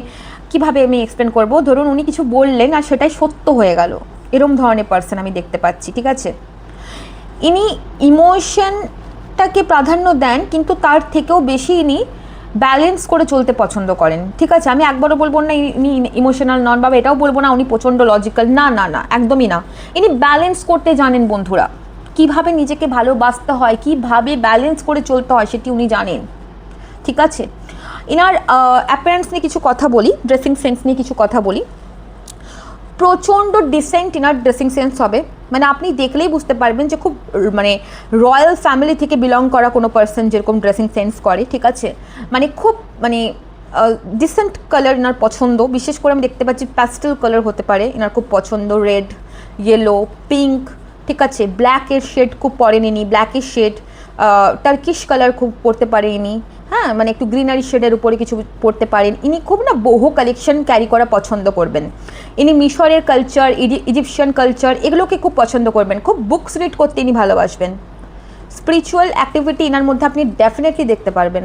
কিভাবে আমি এক্সপ্লেন করব, ধরুন উনি কিছু বললেন আর সেটাই সত্য হয়ে গেল, এরম ধরনের পার্সন আমি দেখতে পাচ্ছি, ঠিক আছে। ইনি ইমোশনটাকে প্রাধান্য দেন, কিন্তু তার থেকেও বেশি ইনি ব্যালেন্স করে চলতে পছন্দ করেন, ঠিক আছে। আমি একবারও বলবো না ইনি ইমোশনাল নন, বা এটাও বলবো না উনি প্রচণ্ড লজিক্যাল, না, একদমই না। ইনি ব্যালেন্স করতে জানেন বন্ধুরা, কিভাবে নিজেকে ভালোবাসতে হয়, কিভাবে ব্যালেন্স করে চলতে হয় সেটি উনি জানেন, ঠিক আছে। ইনার অ্যাপিয়ারেন্স নিয়ে কিছু কথা বলি, ড্রেসিং সেন্স নিয়ে কিছু কথা বলি। প্রচণ্ড ডিসেন্ট ইনার ড্রেসিং সেন্স হবে, মানে আপনি দেখলেই বুঝতে পারবেন যে খুব মানে রয়্যাল ফ্যামিলি থেকে বিলং করা কোনো পার্সন যেরকম ড্রেসিং সেন্স করে, ঠিক আছে। মানে খুব মানে ডিসেন্ট কালার এনার পছন্দ, বিশেষ করে আমি দেখতে পাচ্ছি প্যাস্টেল কালার হতে পারে এনার খুব পছন্দ, রেড, ইয়েলো, পিঙ্ক, ঠিক আছে। ব্ল্যাকের শেড খুব পরেন ইনি, ব্ল্যাকের শেড, টার্কিশ কালার খুব পরতে পারে ইনি, হ্যাঁ, মানে একটু গ্রিনারি শেডের উপরে কিছু পড়তে পারেন ইনি, খুব না বহু কালেকশন ক্যারি করা পছন্দ করবেন ইনি। মিশরের কালচার, ইজিপশিয়ান কালচার এগুলোকে খুব পছন্দ করবেন, খুব বুকস রিড করতে ইনি ভালোবাসবেন। স্পিরিচুয়াল অ্যাক্টিভিটি এনার মধ্যে আপনি ডেফিনেটলি দেখতে পারবেন,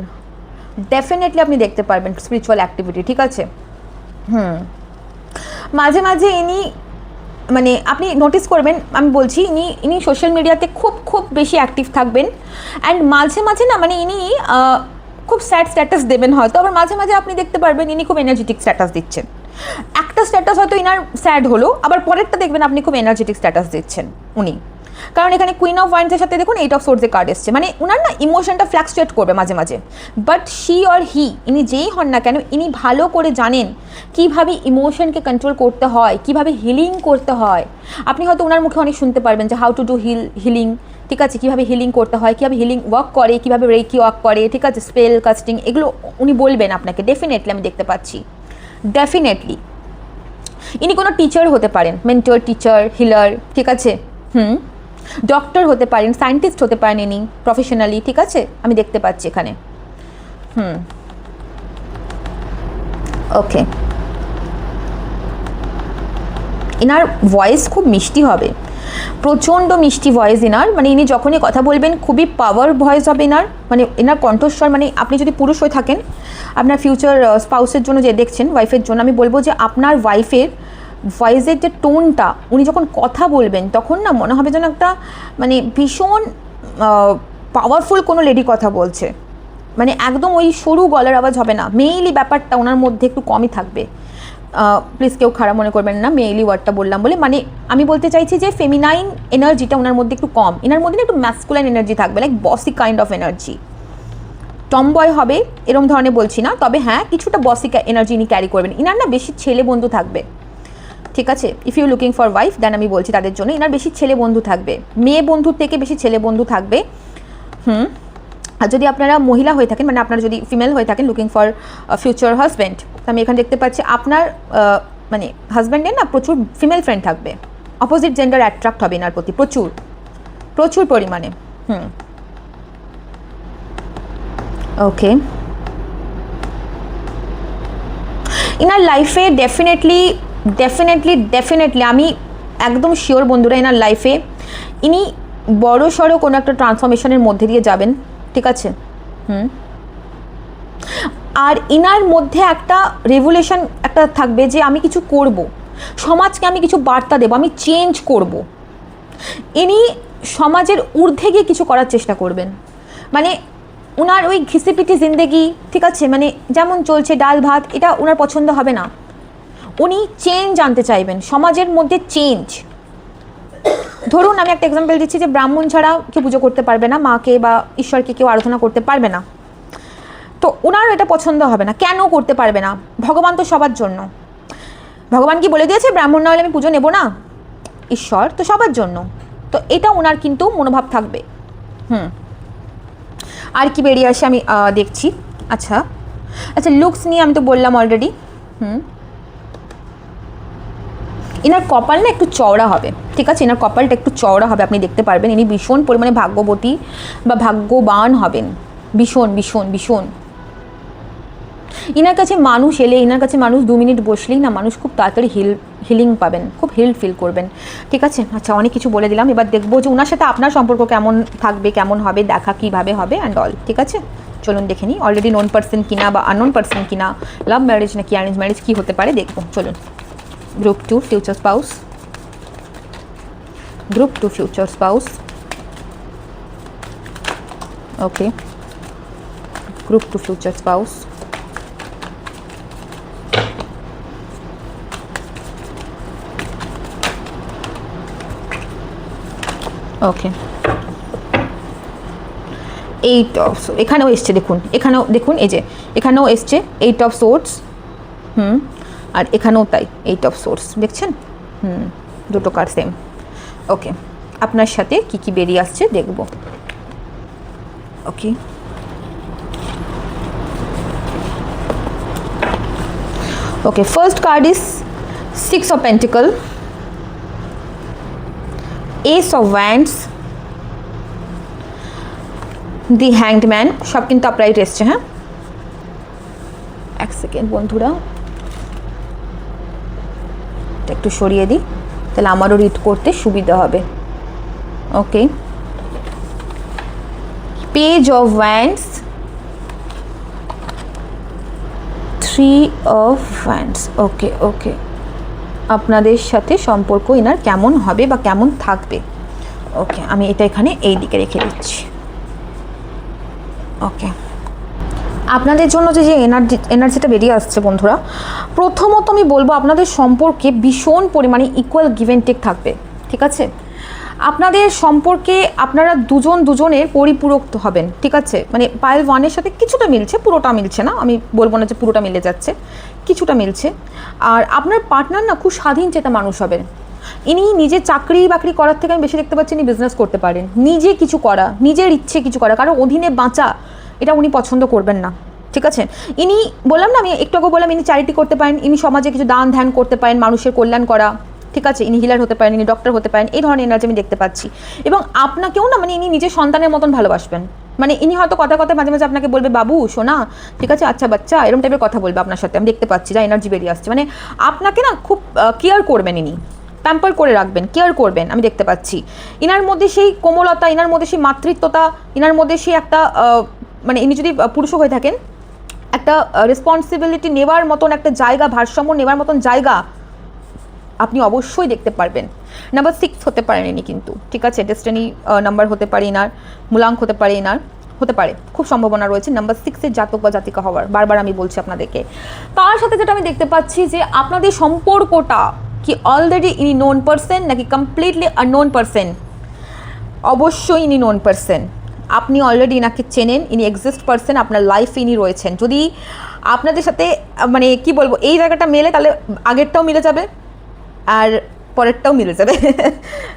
স্পিরিচুয়াল অ্যাক্টিভিটি, ঠিক আছে। মাঝে মাঝে ইনি মানে আপনি নোটিস করবেন, আমি বলছি ইনি সোশ্যাল মিডিয়াতে খুব বেশি অ্যাক্টিভ থাকবেন, অ্যান্ড মাঝে মাঝে না মানে ইনি খুব স্যাড স্ট্যাটাস দেবেন হয়তো, আবার মাঝে মাঝে আপনি দেখতে পারবেন ইনি খুব এনার্জেটিক স্ট্যাটাস দিচ্ছেন। একটা স্ট্যাটাস হয়তো ইনার স্যাড হলো, আবার পরেরটা দেখবেন আপনি খুব এনার্জেটিক স্ট্যাটাস দিচ্ছেন উনি, কারণ এখানে কুইন অফ ওয়ান্ডসের সাথে দেখুন 8 অফ সোর্ডসের কার্ড এসছে, মানে উনার না ইমোশনটা ফ্ল্যাকচুয়েট করবে মাঝে মাঝে, বাট শি অর হি ইনি যেই হন না কেন ইনি ভালো করে জানেন কীভাবে ইমোশনকে কন্ট্রোল করতে হয়, কীভাবে হিলিং করতে হয়। আপনি হয়তো ওনার মুখে অনেক শুনতে পারবেন যে হাউ টু ডু হিলিং, ঠিক আছে, কীভাবে হিলিং করতে হয়, কীভাবে হিলিং ওয়ার্ক করে, কীভাবে রেকি ওয়ার্ক করে, ঠিক আছে, স্পেল কাস্টিং, এগুলো উনি বলবেন আপনাকে, ডেফিনেটলি আমি দেখতে পাচ্ছি। ডেফিনেটলি ইনি কোনো টিচার হতে পারেন, মেন্টর, টিচার, হিলার, ঠিক আছে, ডক্টর হতে পারেন, সায়েন্টিস্ট হতে পারেন ইনি প্রফেশনালি, ঠিক আছে, আমি দেখতে পাচ্ছি এখানে। ওকে, এনার ভয়েস খুব মিষ্টি হবে, প্রচণ্ড মিষ্টি ভয়েস এনার, মানে ইনি যখনই কথা বলবেন খুবই পাওয়ার ভয়েস হবে এনার, মানে এনার কণ্ঠস্বর, মানে আপনি যদি পুরুষ হয়ে থাকেন আপনার ফিউচার স্পাউসের জন্য যে দেখছেন, ওয়াইফের জন্য আমি বলবো যে আপনার ওয়াইফের ভয়েসের যে টোনটা, উনি যখন কথা বলবেন তখন না মনে হবে যেন একটা মানে ভীষণ পাওয়ারফুল কোনো লেডি কথা বলছে, মানে একদম ওই সরু গলার আওয়াজ হবে না, মেইলি ব্যাপারটা ওনার মধ্যে একটু কমই থাকবে। প্লিজ কেউ খারাপ মনে করবেন না মেইলি ওয়ার্ডটা বললাম বলে, মানে আমি বলতে চাইছি যে ফেমিনাইন এনার্জিটা ওনার মধ্যে একটু কম, এনার মধ্যে একটু ম্যাসকুলাইন এনার্জি থাকবে, লাইক বসি কাইন্ড অফ এনার্জি। টমবয় হবে এরকম ধরনের বলছি না, তবে হ্যাঁ কিছুটা বসি এনার্জি ইনি ক্যারি করবেন। ইনার না বেশি ছেলে বন্ধু থাকবে, ঠিক আছে? If you looking for wife then আমি বলছি তাদের জন্য ইনার বেশি ছেলে বন্ধু থাকবে, মেয়ে বন্ধুর থেকে বেশি ছেলে বন্ধু থাকবে। আর যদি আপনারা মহিলা হয়ে থাকেন, মানে আপনারা যদি ফিমেল হয়ে থাকেন লুকিং ফর ফিউচার হাজব্যান্ড, তো আমি এখানে দেখতে পাচ্ছি আপনার মানে হাজব্যান্ডের না প্রচুর ফিমেল ফ্রেন্ড থাকবে, অপোজিট জেন্ডার অ্যাট্রাক্ট হবে এনার প্রতি প্রচুর প্রচুর পরিমাণে। ওকে, ইনার লাইফে ডেফিনেটলি আমি একদম শিওর বন্ধুরা, এনার লাইফে ইনি বড় সড়ো কোনো একটা ট্রান্সফরমেশনের মধ্যে দিয়ে যাবেন, ঠিক আছে? আর ইনার মধ্যে একটা রেভুলেশন একটা থাকবে যে আমি কিছু করব, সমাজকে আমি কিছু বার্তা দেবো, আমি চেঞ্জ করব। ইনি সমাজের ঊর্ধ্বে গিয়ে কিছু করার চেষ্টা করবেন, মানে ওনার ওই ঘিসিপিটি জিন্দেগি, ঠিক আছে, মানে যেমন চলছে ডাল ভাত, এটা ওনার পছন্দ হবে না। উনি চেঞ্জ আনতে চাইবেন, সমাজের মধ্যে চেঞ্জ। ধরুন আমি একটা এক্সাম্পল দিচ্ছি যে ব্রাহ্মণ ছাড়া কেউ পুজো করতে পারবে না, মাকে বা ঈশ্বরকে কেউ আরাধনা করতে পারবে না, তো ওনার এটা পছন্দ হবে না। কেন করতে পারবে না? ভগবান তো সবার জন্য, ভগবান কি বলে দিয়েছে ব্রাহ্মণ না হলে আমি পুজো নেব না? ঈশ্বর তো সবার জন্য, তো এটা ওনার কিন্তু মনোভাব থাকবে। আর কি বেরিয়ে আসে আমি দেখছি। আচ্ছা, লুকস নিয়ে আমি তো বললাম অলরেডি। এনার কপাল না একটু চওড়া হবে, ঠিক আছে? এনার কপালটা একটু চওড়া হবে, আপনি দেখতে পারবেন। ইনি ভীষণ পরিমাণে ভাগ্যবতী বা ভাগ্যবান হবেন, ভীষণ ভীষণ ভীষণ। ইনার কাছে মানুষ এলে, ইনার কাছে মানুষ 2 মিনিট বসলেই না মানুষ খুব তাড়াতাড়ি হিলিং পাবেন, খুব হিলড ফিল করবেন, ঠিক আছে? আচ্ছা, অনেক কিছু বলে দিলাম, এবার দেখবো যে ওনার সাথে আপনার সম্পর্ক কেমন থাকবে, কেমন হবে, দেখা কীভাবে হবে অ্যান্ড অল, ঠিক আছে? চলুন দেখে নিই অলরেডি নোন পার্সন কিনা বা আননোন পার্সন কিনা, লাভ ম্যারেজ নাকি অ্যারেঞ্জ ম্যারেজ, কী হতে পারে দেখবো। চলুন, group 2 future spouse, group 2 future spouse. Okay, group 2 future spouse. Okay, 8 of, এখানেও এসছে দেখুন, এখানেও দেখুন, এই যে এখানেও এসছে 8 অফ সোর্স, আর এখানেও তাই 8 অফ সোর্স, দেখছেন? দুটো কার সেম। ওকে, আপনার সাথে কি কি বেরিয়ে আসছে দেখব। Okay, okay, first card is 6 of pentacle, ace of wands, the hanged man, সব কিন্তু আপরাইট এসছে। হ্যাঁ, এক সেকেন্ড বন্ধুরা, একটু সরিয়ে দিই, তাহলে আমারও রিড করতে সুবিধা হবে। Okay, page of wands, 3 of wands. Okay, okay, আপনাদের সাথে সম্পর্ক এনার কেমন হবে বা কেমন থাকবে। ওকে, আমি এটা এখানে এই দিকে রেখে দিচ্ছি। ওকে, আপনাদের জন্য যে এনার্জিটা বেরিয়ে আসছে বন্ধুরা, প্রথমত আমি বলবো আপনাদের সম্পর্কে ভীষণ পরিমাণে ইকুয়াল গিভ অ্যান্ড টেক থাকবে, ঠিক আছে? আপনাদের সম্পর্কে আপনারা দুজনের পরিপূরক হবেন, ঠিক আছে? মানে পাইল 1-এর সাথে কিছুটা মিলছে, পুরোটা মিলছে না, আমি বলবো না যে পুরোটা মিলে যাচ্ছে, কিছুটা মিলছে। আর আপনার পার্টনার না খুব স্বাধীন চেতা মানুষ হবেন। ইনি নিজে চাকরি বাকরি করার থেকে আমি বেশি দেখতে পাচ্ছি ইনি বিজনেস করতে পারেন, নিজে কিছু করা, নিজের ইচ্ছে কিছু করা, কারণ অধীনে বাঁচা এটা উনি পছন্দ করবেন না, ঠিক আছে? ইনি বললাম না, আমি একটু আগে বললাম ইনি চ্যারিটি করতে পারেন, ইনি সমাজে কিছু দান ধ্যান করতে পারেন, মানুষের কল্যাণ করা, ঠিক আছে? ইনি হিলার হতে পারেন, ইনি ডক্টর হতে পারেন, এই ধরনের এনার্জি আমি দেখতে পাচ্ছি। এবং আপনাকেও না মানে ইনি নিজের সন্তানের মতন ভালোবাসবেন, মানে ইনি হয়তো কথা মাঝে মাঝে আপনাকে বলবে বাবু সোনা, ঠিক আছে, আচ্ছা বাচ্চা, এরকম টাইপের কথা বলবে আপনার সাথে, আমি দেখতে পাচ্ছি, যা এনার্জি বেরিয়ে আসছে। মানে আপনাকে না খুব কেয়ার করবেন, ইনি প্যাম্পার করে রাখবেন, কেয়ার করবেন, আমি দেখতে পাচ্ছি। ইনার মধ্যে সেই কোমলতা, ইনার মধ্যে সেই মাতৃত্বতা, ইনার মধ্যে সেই একটা মানে ইনি যদি পুরুষও হয়ে থাকেন, একটা রেসপন্সিবিলিটি নেওয়ার মতন একটা জায়গা, ভারসাম্য নেওয়ার মতন জায়গা আপনি অবশ্যই দেখতে পারবেন। নাম্বার 6 হতে পারেন ইনি কিন্তু, ঠিক আছে, ডেস্টিনি নাম্বার হতে পারে এনার, মূলাঙ্ক হতে পারে এনার, হতে পারে, খুব সম্ভাবনা রয়েছে নাম্বার 6-এর জাতক বা জাতিকা হওয়ার। বারবার আমি বলছি আপনাদেরকে। তার সাথে যেটা আমি দেখতে পাচ্ছি যে আপনাদের সম্পর্কটা কি অলরেডি ইনি নোন পারসন নাকি কমপ্লিটলি আননোন পারসন। অবশ্যই ইনি নোন পারসন, আপনি অলরেডি ইনাকে চেনেন, ইনি এক্সিস্ট পারসন, আপনার লাইফে ইনি রয়েছেন। যদি আপনাদের সাথে মানে কি বলবো এই জায়গাটা মেলে, তাহলে আগেরটাও মিলে যাবে আর পরেরটাও মিলে যাবে।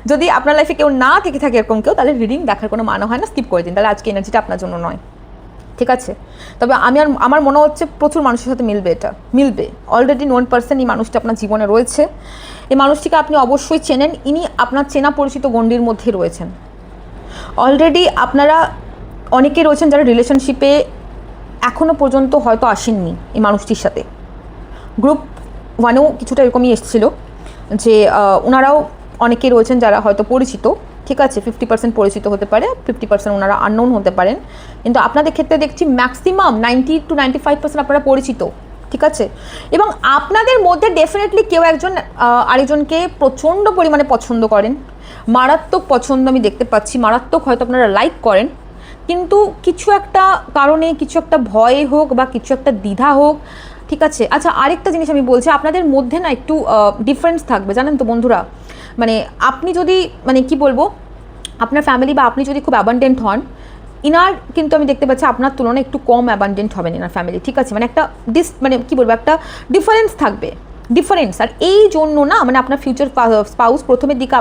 যদি আপনার লাইফে কেউ না থেকে থাকে এরকম কেউ, তাহলে রিডিং দেখার কোনো মানে হয় না, স্কিপ করে দিন, তাহলে আজকে এনার্জিটা আপনার জন্য নয়, ঠিক আছে। তবে আমার মনে হচ্ছে প্রচুর মানুষের সাথে মিলবে, এটা মিলবে। অলরেডি নোন পারসন এই মানুষটা আপনার জীবনে রয়েছে, এই মানুষটিকে আপনি অবশ্যই চেনেন, ইনি আপনার চেনা পরিচিত গণ্ডির মধ্যে রয়েছেন। অলরেডি আপনারা অনেকে রয়েছেন যারা রিলেশনশিপে এখনও পর্যন্ত হয়তো আসেননি এই মানুষটির সাথে। গ্রুপ 1-এও কিছুটা এরকমই এসেছিলো যে ওনারাও অনেকে রয়েছেন যারা হয়তো পরিচিত, ঠিক আছে, 50% পরিচিত হতে পারে, 50% ওনারা আননোন হতে পারেন। কিন্তু আপনাদের ক্ষেত্রে দেখছি ম্যাক্সিমাম 90 to 95% আপনারা পরিচিত, ঠিক আছে। এবং আপনাদের মধ্যে ডেফিনেটলি কেউ একজন আরেকজনকে প্রচণ্ড পরিমাণে পছন্দ করেন, মারাত্মক পছন্দ আমি দেখতে পাচ্ছি, মারাত্মক হয়তো আপনারা লাইক করেন, কিন্তু কিছু একটা কারণে, কিছু একটা ভয় হোক বা কিছু একটা দ্বিধা হোক, ঠিক আছে। আচ্ছা, আরেকটা জিনিস আমি বলছি, আপনাদের মধ্যে না একটু ডিফারেন্স থাকবে, জানেন তো বন্ধুরা। মানে আপনি যদি মানে কি বলবো, আপনার ফ্যামিলি বা আপনি যদি খুব অ্যাবান্ডেন্ট হন, ইনার কিন্তু আমি দেখতে পাচ্ছি আপনার তুলনায় একটু কম অ্যাবান্ডেন্ট হবেন ইনার ফ্যামিলি, ঠিক আছে। মানে একটা মানে কি বলবো, একটা ডিফারেন্স থাকবে, ডিফারেন্স। আর এই জন্য না মানে আপনার ফিউচার স্পাউস প্রথমের দিকে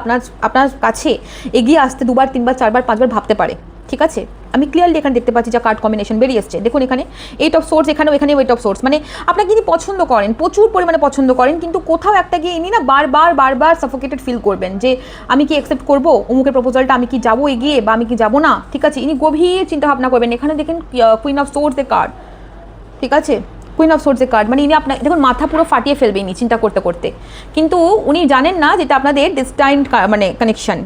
আপনার কাছে এগিয়ে আসতে 2বার 3বার 4বার 5বার ভাবতে পারে, ঠিক আছে। আমি ক্লিয়ারলি এখানে দেখতে পাচ্ছি যা কার্ড কম্বিনেশন বেরিয়ে এসছে, দেখুন এখানে 8 অফ সোর্স, এখানেও এইট অফ সোর্স। মানে আপনাকে ইনি পছন্দ করেন, প্রচুর পরিমাণে পছন্দ করেন, কিন্তু কোথাও একটা গিয়ে ইনি না বারবার সাফোকেটেড ফিল করবেন যে আমি কি অ্যাকসেপ্ট করবো অমুকের প্রপোজালটা, আমি কি যাবো এগিয়ে বা আমি কি যাবো না, ঠিক আছে। ইনি গভীর চিন্তা ভাবনা করবেন। এখানে দেখেন কুইন অফ সোর্সের কার্ড, ঠিক আছে, কুইন অফ সোর্সের কার্ড। মানে ইনি আপনার দেখুন মাথা পুরো ফাটিয়ে ফেলবে ইনি চিন্তা করতে করতে, কিন্তু উনি জানেন না যেটা আপনাদের ডেস্টাইন মানে কানেকশন,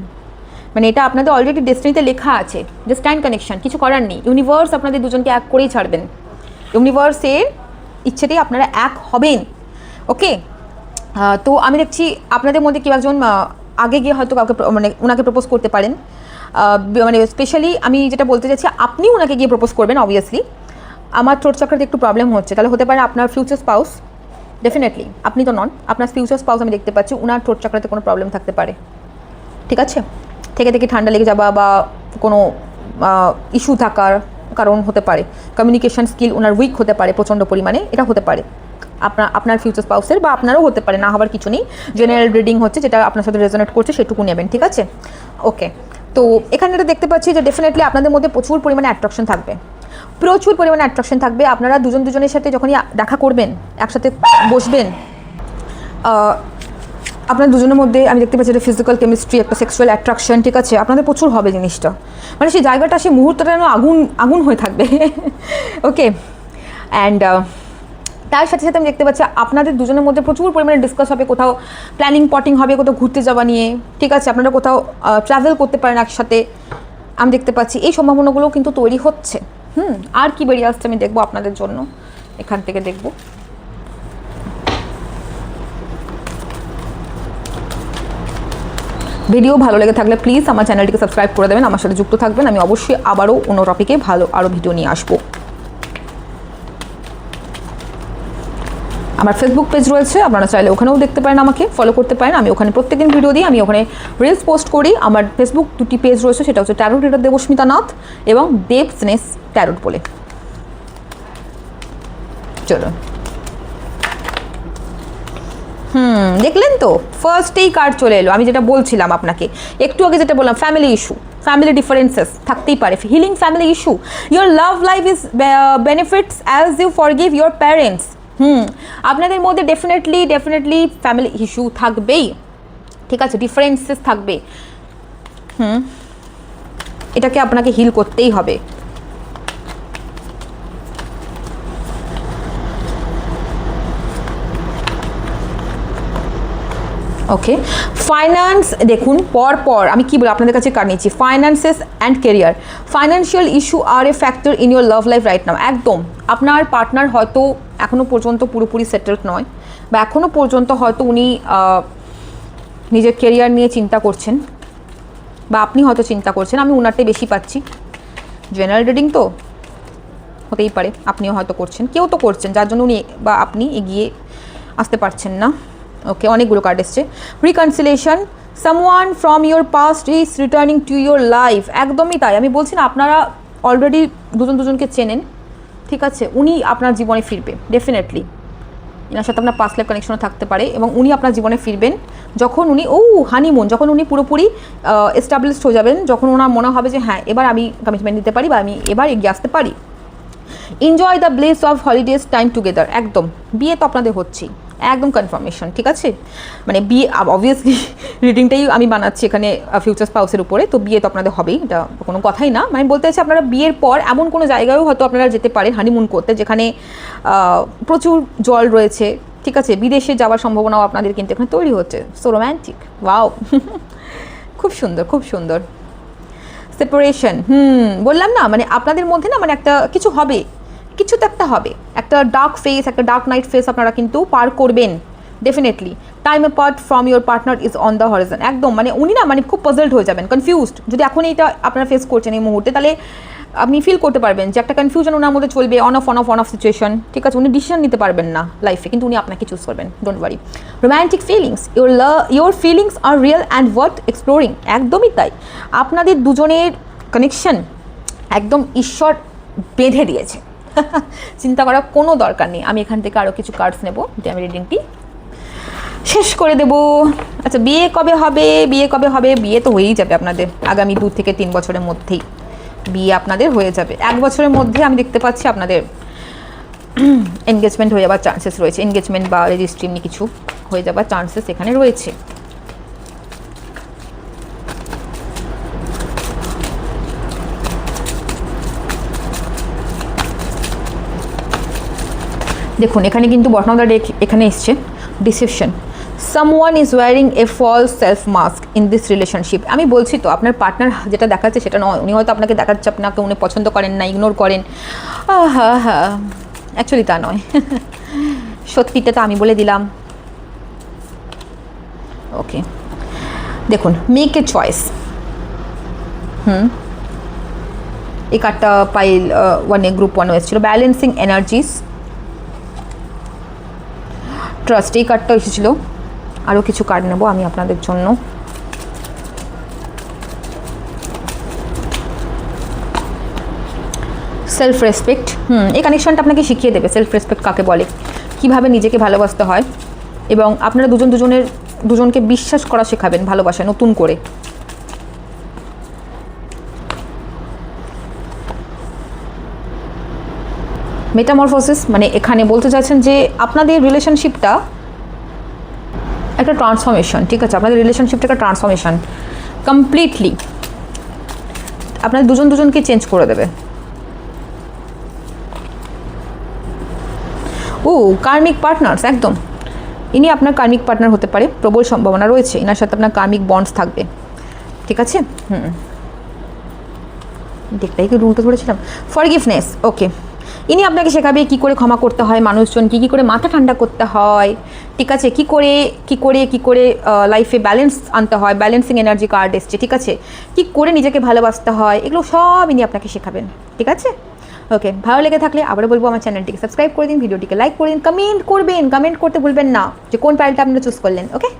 মানে এটা আপনাদের অলরেডি ডেস্টিনিতে লেখা আছে, ডেস্টাইন কানেকশন, কিছু করার নেই। ইউনিভার্স আপনাদের দুজনকে এক করেই ছাড়বেন, ইউনিভার্সের ইচ্ছেতেই আপনারা এক হবেন, ওকে। তো আমি দেখছি আপনাদের মধ্যে কেউ একজন আগে গিয়ে হয়তো কাউকে মানে ওনাকে প্রপোজ করতে পারেন, মানে স্পেশালি আমি যেটা বলতে চাইছি আপনি ওনাকে গিয়ে প্রপোজ করবেন। অবভিয়াসলি আমার থ্রোট চাকরাতে একটু প্রবলেম হচ্ছে, তাহলে হতে পারে আপনার ফিউচার স্পাউস, ডেফিনেটলি আপনি তো নন, আপনার ফিউচার স্পাউস আমি দেখতে পাচ্ছি ওনার থ্রোট চাকরাতে কোনো প্রবলেম থাকতে পারে, ঠিক আছে। থেকে ঠান্ডা লেগে যাওয়া বা কোনো ইস্যু থাকার কারণ হতে পারে, কমিউনিকেশন স্কিল ওনার উইক হতে পারে প্রচণ্ড পরিমাণে, এটা হতে পারে আপনার ফিউচার স্পাউসের, বা আপনারও হতে পারে, না হওয়ার কিছু নেই। জেনারেল রিডিং হচ্ছে, যেটা আপনার সাথে রেজোনেট করছে সেটুকু নেবেন, ঠিক আছে, ওকে। তো এখানে এটা দেখতে পাচ্ছি যে ডেফিনেটলি আপনাদের মধ্যে প্রচুর পরিমাণে অ্যাট্রাকশন থাকবে, প্রচুর পরিমাণে অ্যাট্রাকশন থাকবে। আপনারা দুজনের সাথে যখনই দেখা করবেন, একসাথে বসবেন, আপনার দুজনের মধ্যে আমি দেখতে পাচ্ছি একটা ফিজিক্যাল কেমিস্ট্রি, একটা সেক্সুয়াল অ্যাট্রাকশন, ঠিক আছে, আপনাদের প্রচুর হবে জিনিসটা। মানে সেই জায়গাটা, সেই মুহূর্তটা যেন আগুন হয়ে থাকবে, ওকে। অ্যান্ড তার সাথে সাথে আমি দেখতে পাচ্ছি আপনাদের দুজনের মধ্যে প্রচুর পরিমাণে ডিসকাস হবে, কোথাও প্ল্যানিং পটিং হবে, কোথাও ঘুরতে যাওয়া নিয়ে, ঠিক আছে, আপনারা কোথাও ট্রাভেল করতে পারেন একসাথে, আমি দেখতে পাচ্ছি এই সম্ভাবনাগুলোও কিন্তু তৈরি হচ্ছে। আর কি বেরিয়ে আসছে আমি দেখবো আপনাদের জন্য, এখান থেকে দেখবো। ভিডিও ভালো লেগে থাকলে প্লিজ আমার চ্যানেলটিকে সাবস্ক্রাইব করে দেবেন, আমার সাথে যুক্ত থাকবেন। আমি অবশ্যই আবারও অন্য টপিকে আরও ভিডিও নিয়ে আসবো। আমার ফেসবুক পেজ রয়েছে, আপনারা চাইলে ওখানেও দেখতে পারেন, আমাকে ফলো করতে পারেন। আমি ওখানে প্রত্যেকদিন ভিডিও দিই, আমি ওখানে রিলস পোস্ট করি। আমার ফেসবুক 2টি পেজ রয়েছে, সেটা হচ্ছে ট্যারোট রিডার দেবস্মিতা নাথ এবং দেব স্নেস ট্যারোট বলে। চলো, দেখলেন তো ফার্স্টেই কার্ড চলে এলো। আমি যেটা বলছিলাম আপনাকে একটু আগে, যেটা বললাম, ফ্যামিলি ইস্যু, ফ্যামিলি ডিফারেন্সেস থাকতেই পারে, healing family issue, your love life is benefits as you forgive your parents. আপনাদের মধ্যে ডেফিনেটলি ফ্যামিলি ইস্যু থাকবেই, ঠিক আছে, ডিফারেন্সেস থাকবে। এটাকে আপনাকে হিল করতেই হবে। ওকে, ফাইন্যান্স দেখুন, পর আমি কি বলি আপনাদের কাছে কার্ড নিচ্ছি। Finances and career, financial issue are a factor in your love life right now. একদম আপনার পার্টনার হয়তো এখনও পর্যন্ত পুরোপুরি সেটেলড নয়, বা এখনও পর্যন্ত হয়তো উনি নিজের কেরিয়ার নিয়ে চিন্তা করছেন, বা আপনি হয়তো চিন্তা করছেন, আমি ওনারটাই বেশি পাচ্ছি। জেনারেল রিডিং তো হতেই পারে, আপনিও হয়তো করছেন, কেউ তো করছেন, যার জন্য উনি বা আপনি এগিয়ে আসতে পারছেন না। ওকে, অনেকগুলো কার্ড এসছে। Reconciliation, someone from your past is returning to your life. একদমই তাই, আমি বলছি না, আপনারা অলরেডি দুজনকে চেনেন, ঠিক আছে? উনি আপনার জীবনে ফিরবে ডেফিনেটলি, এনার সাথে আপনার পাস্ট লাইফ কানেকশনও থাকতে পারে, এবং উনি আপনার জীবনে ফিরবেন যখন উনি হানিমুন, যখন উনি পুরোপুরি এস্টাবলিশড হয়ে যাবেন, যখন ওনার মনে হবে যে হ্যাঁ এবার আমি কমিটমেন্ট দিতে পারি বা আমি এবার এগিয়ে আসতে পারি। Enjoy the bless of holidays time together. একদম, বিয়ে তো আপনাদের হচ্ছেই, একদম কনফার্মেশন, ঠিক আছে? মানে বিয়ে অবভিয়াসলি রিডিংটাই আমি বানাচ্ছি এখানে ফিউচার স্পাউসের উপরে, তো বিয়ে তো আপনাদের হবেই, এটা কোনো কথাই না। মানে বলতে চাইছি আপনারা বিয়ের পর এমন কোনো জায়গায়ও হয়তো আপনারা যেতে পারেন হানিমুন করতে, যেখানে প্রচুর জল রয়েছে, ঠিক আছে? বিদেশে যাওয়ার সম্ভাবনাও আপনাদের কিন্তু এখানে তৈরি হচ্ছে। সো রোম্যান্টিক, ওয়াও খুব সুন্দর, খুব সুন্দর। সেপারেশন, বললাম না, মানে আপনাদের মধ্যে না মানে একটা কিছু হবে, কিছু তো একটা হবে, একটা ডার্ক ফেস, একটা ডার্ক নাইট ফেস আপনারা কিন্তু পার করবেন definitely. Time apart from your partner is on the Harijan. একদম, মানে উনি না মানে খুব পাজলড হয়ে যাবেন, কনফিউজড। যদি এখন এটা আপনারা ফেস করছেন এই মুহূর্তে, তাহলে আপনি ফিল করতে পারবেন যে একটা কনফিউশন ওনার মধ্যে চলবে, অন অফ সিচুয়েশন, ঠিক আছে? উনি ডিসিশন নিতে পারবেন না লাইফে, কিন্তু উনি আপনাকে চুজ করবেন, don't worry. Romantic feelings, your feelings are real and worth exploring. একদমই তাই, আপনাদের দুজনের কানেকশন একদম ঈশ্বর বেঁধে দিয়েছে, চিন্তা করার কোনো দরকার নেই। আমি এখান থেকে আরও কিছু কার্ডস নেব, দিয়ে আমি রিডিংটি শেষ করে দেব। আচ্ছা, বিয়ে কবে হবে? বিয়ে কবে হবে? বিয়ে তো হয়েই যাবে আপনাদের আগামী 2 থেকে 3 বছরের মধ্যেই বিয়ে আপনাদের হয়ে যাবে। 1 বছরের মধ্যে আমি দেখতে পাচ্ছি আপনাদের এনগেজমেন্ট হয়ে যাওয়ার চান্সেস রয়েছে, এনগেজমেন্ট বা রেজিস্ট্রি এমনি কিছু হয়ে যাওয়ার চান্সেস এখানে রয়েছে। দেখুন, এখানে কিন্তু বটম অফ দ্য ডেক এখানে এসছে deception. Someone is wearing a false self mask in this relationship. আমি বলছি তো, আপনার পার্টনার যেটা দেখাচ্ছে সেটা নয়, উনি হয়তো আপনাকে দেখাচ্ছে আপনাকে উনি পছন্দ করেন না, ইগনোর করেন। হ্যাঁ, অ্যাকচুয়ালি তা নয়, সত্যিটা তো আমি বলে দিলাম। ওকে, দেখুন, মেক এ চয়েস। এই কার্ডটা পাইল 1 গ্রুপ 1 এসেছিল। ব্যালেন্সিং এনার্জিস, ট্রাস্ট, এই কার্ডটা এসেছিল। আরও কিছু কার্ড নেব আমি আপনাদের জন্য। সেলফ রেসপেক্ট, এই কানেকশনটা আপনাকে শিখিয়ে দেবে সেলফ রেসপেক্ট কাকে বলে, কীভাবে নিজেকে ভালোবাসতে হয়, এবং আপনারা দুজনকে বিশ্বাস করা শেখাবেন ভালোবাসায় নতুন করে। মেটামরফোসিস, মানে এখানে বলতে চাইছেন যে আপনাদের রিলেশনশিপটা একটা ট্রান্সফরমেশন, ঠিক আছে? আপনাদের রিলেশনশিপটা একটা ট্রান্সফরমেশন, কমপ্লিটলি আপনাদের দুজনকে চেঞ্জ করে দেবে। কার্মিক পার্টনার্স, একদম ইনি আপনার কার্মিক পার্টনার হতে পারে, প্রবল সম্ভাবনা রয়েছে এনার সাথে আপনার কার্মিক বন্ডস থাকবে, ঠিক আছে? দেখটাই কি রুলটা ধরেছিলাম। ফরগিভনেস, ওকে, ইনি আপনাকে শেখাবে কী করে ক্ষমা করতে হয় মানুষজনকে, কী করে মাথা ঠান্ডা করতে হয়, ঠিক আছে? কী করে লাইফে ব্যালেন্স আনতে হয়, ব্যালেন্সিং এনার্জি কার্ড এসছে, ঠিক আছে? কী করে নিজেকে ভালোবাসতে হয়, এগুলো সব ইনি আপনাকে শেখাবেন, ঠিক আছে? ওকে, ভালো লেগে থাকলে আবারও বলবো আমার চ্যানেলটিকে সাবস্ক্রাইব করে দিন, ভিডিওটিকে লাইক করে দিন, কমেন্ট করবেন, কমেন্ট করতে ভুলবেন না যে কোন প্যারেলটা আপনারা চুজ করলেন। ওকে।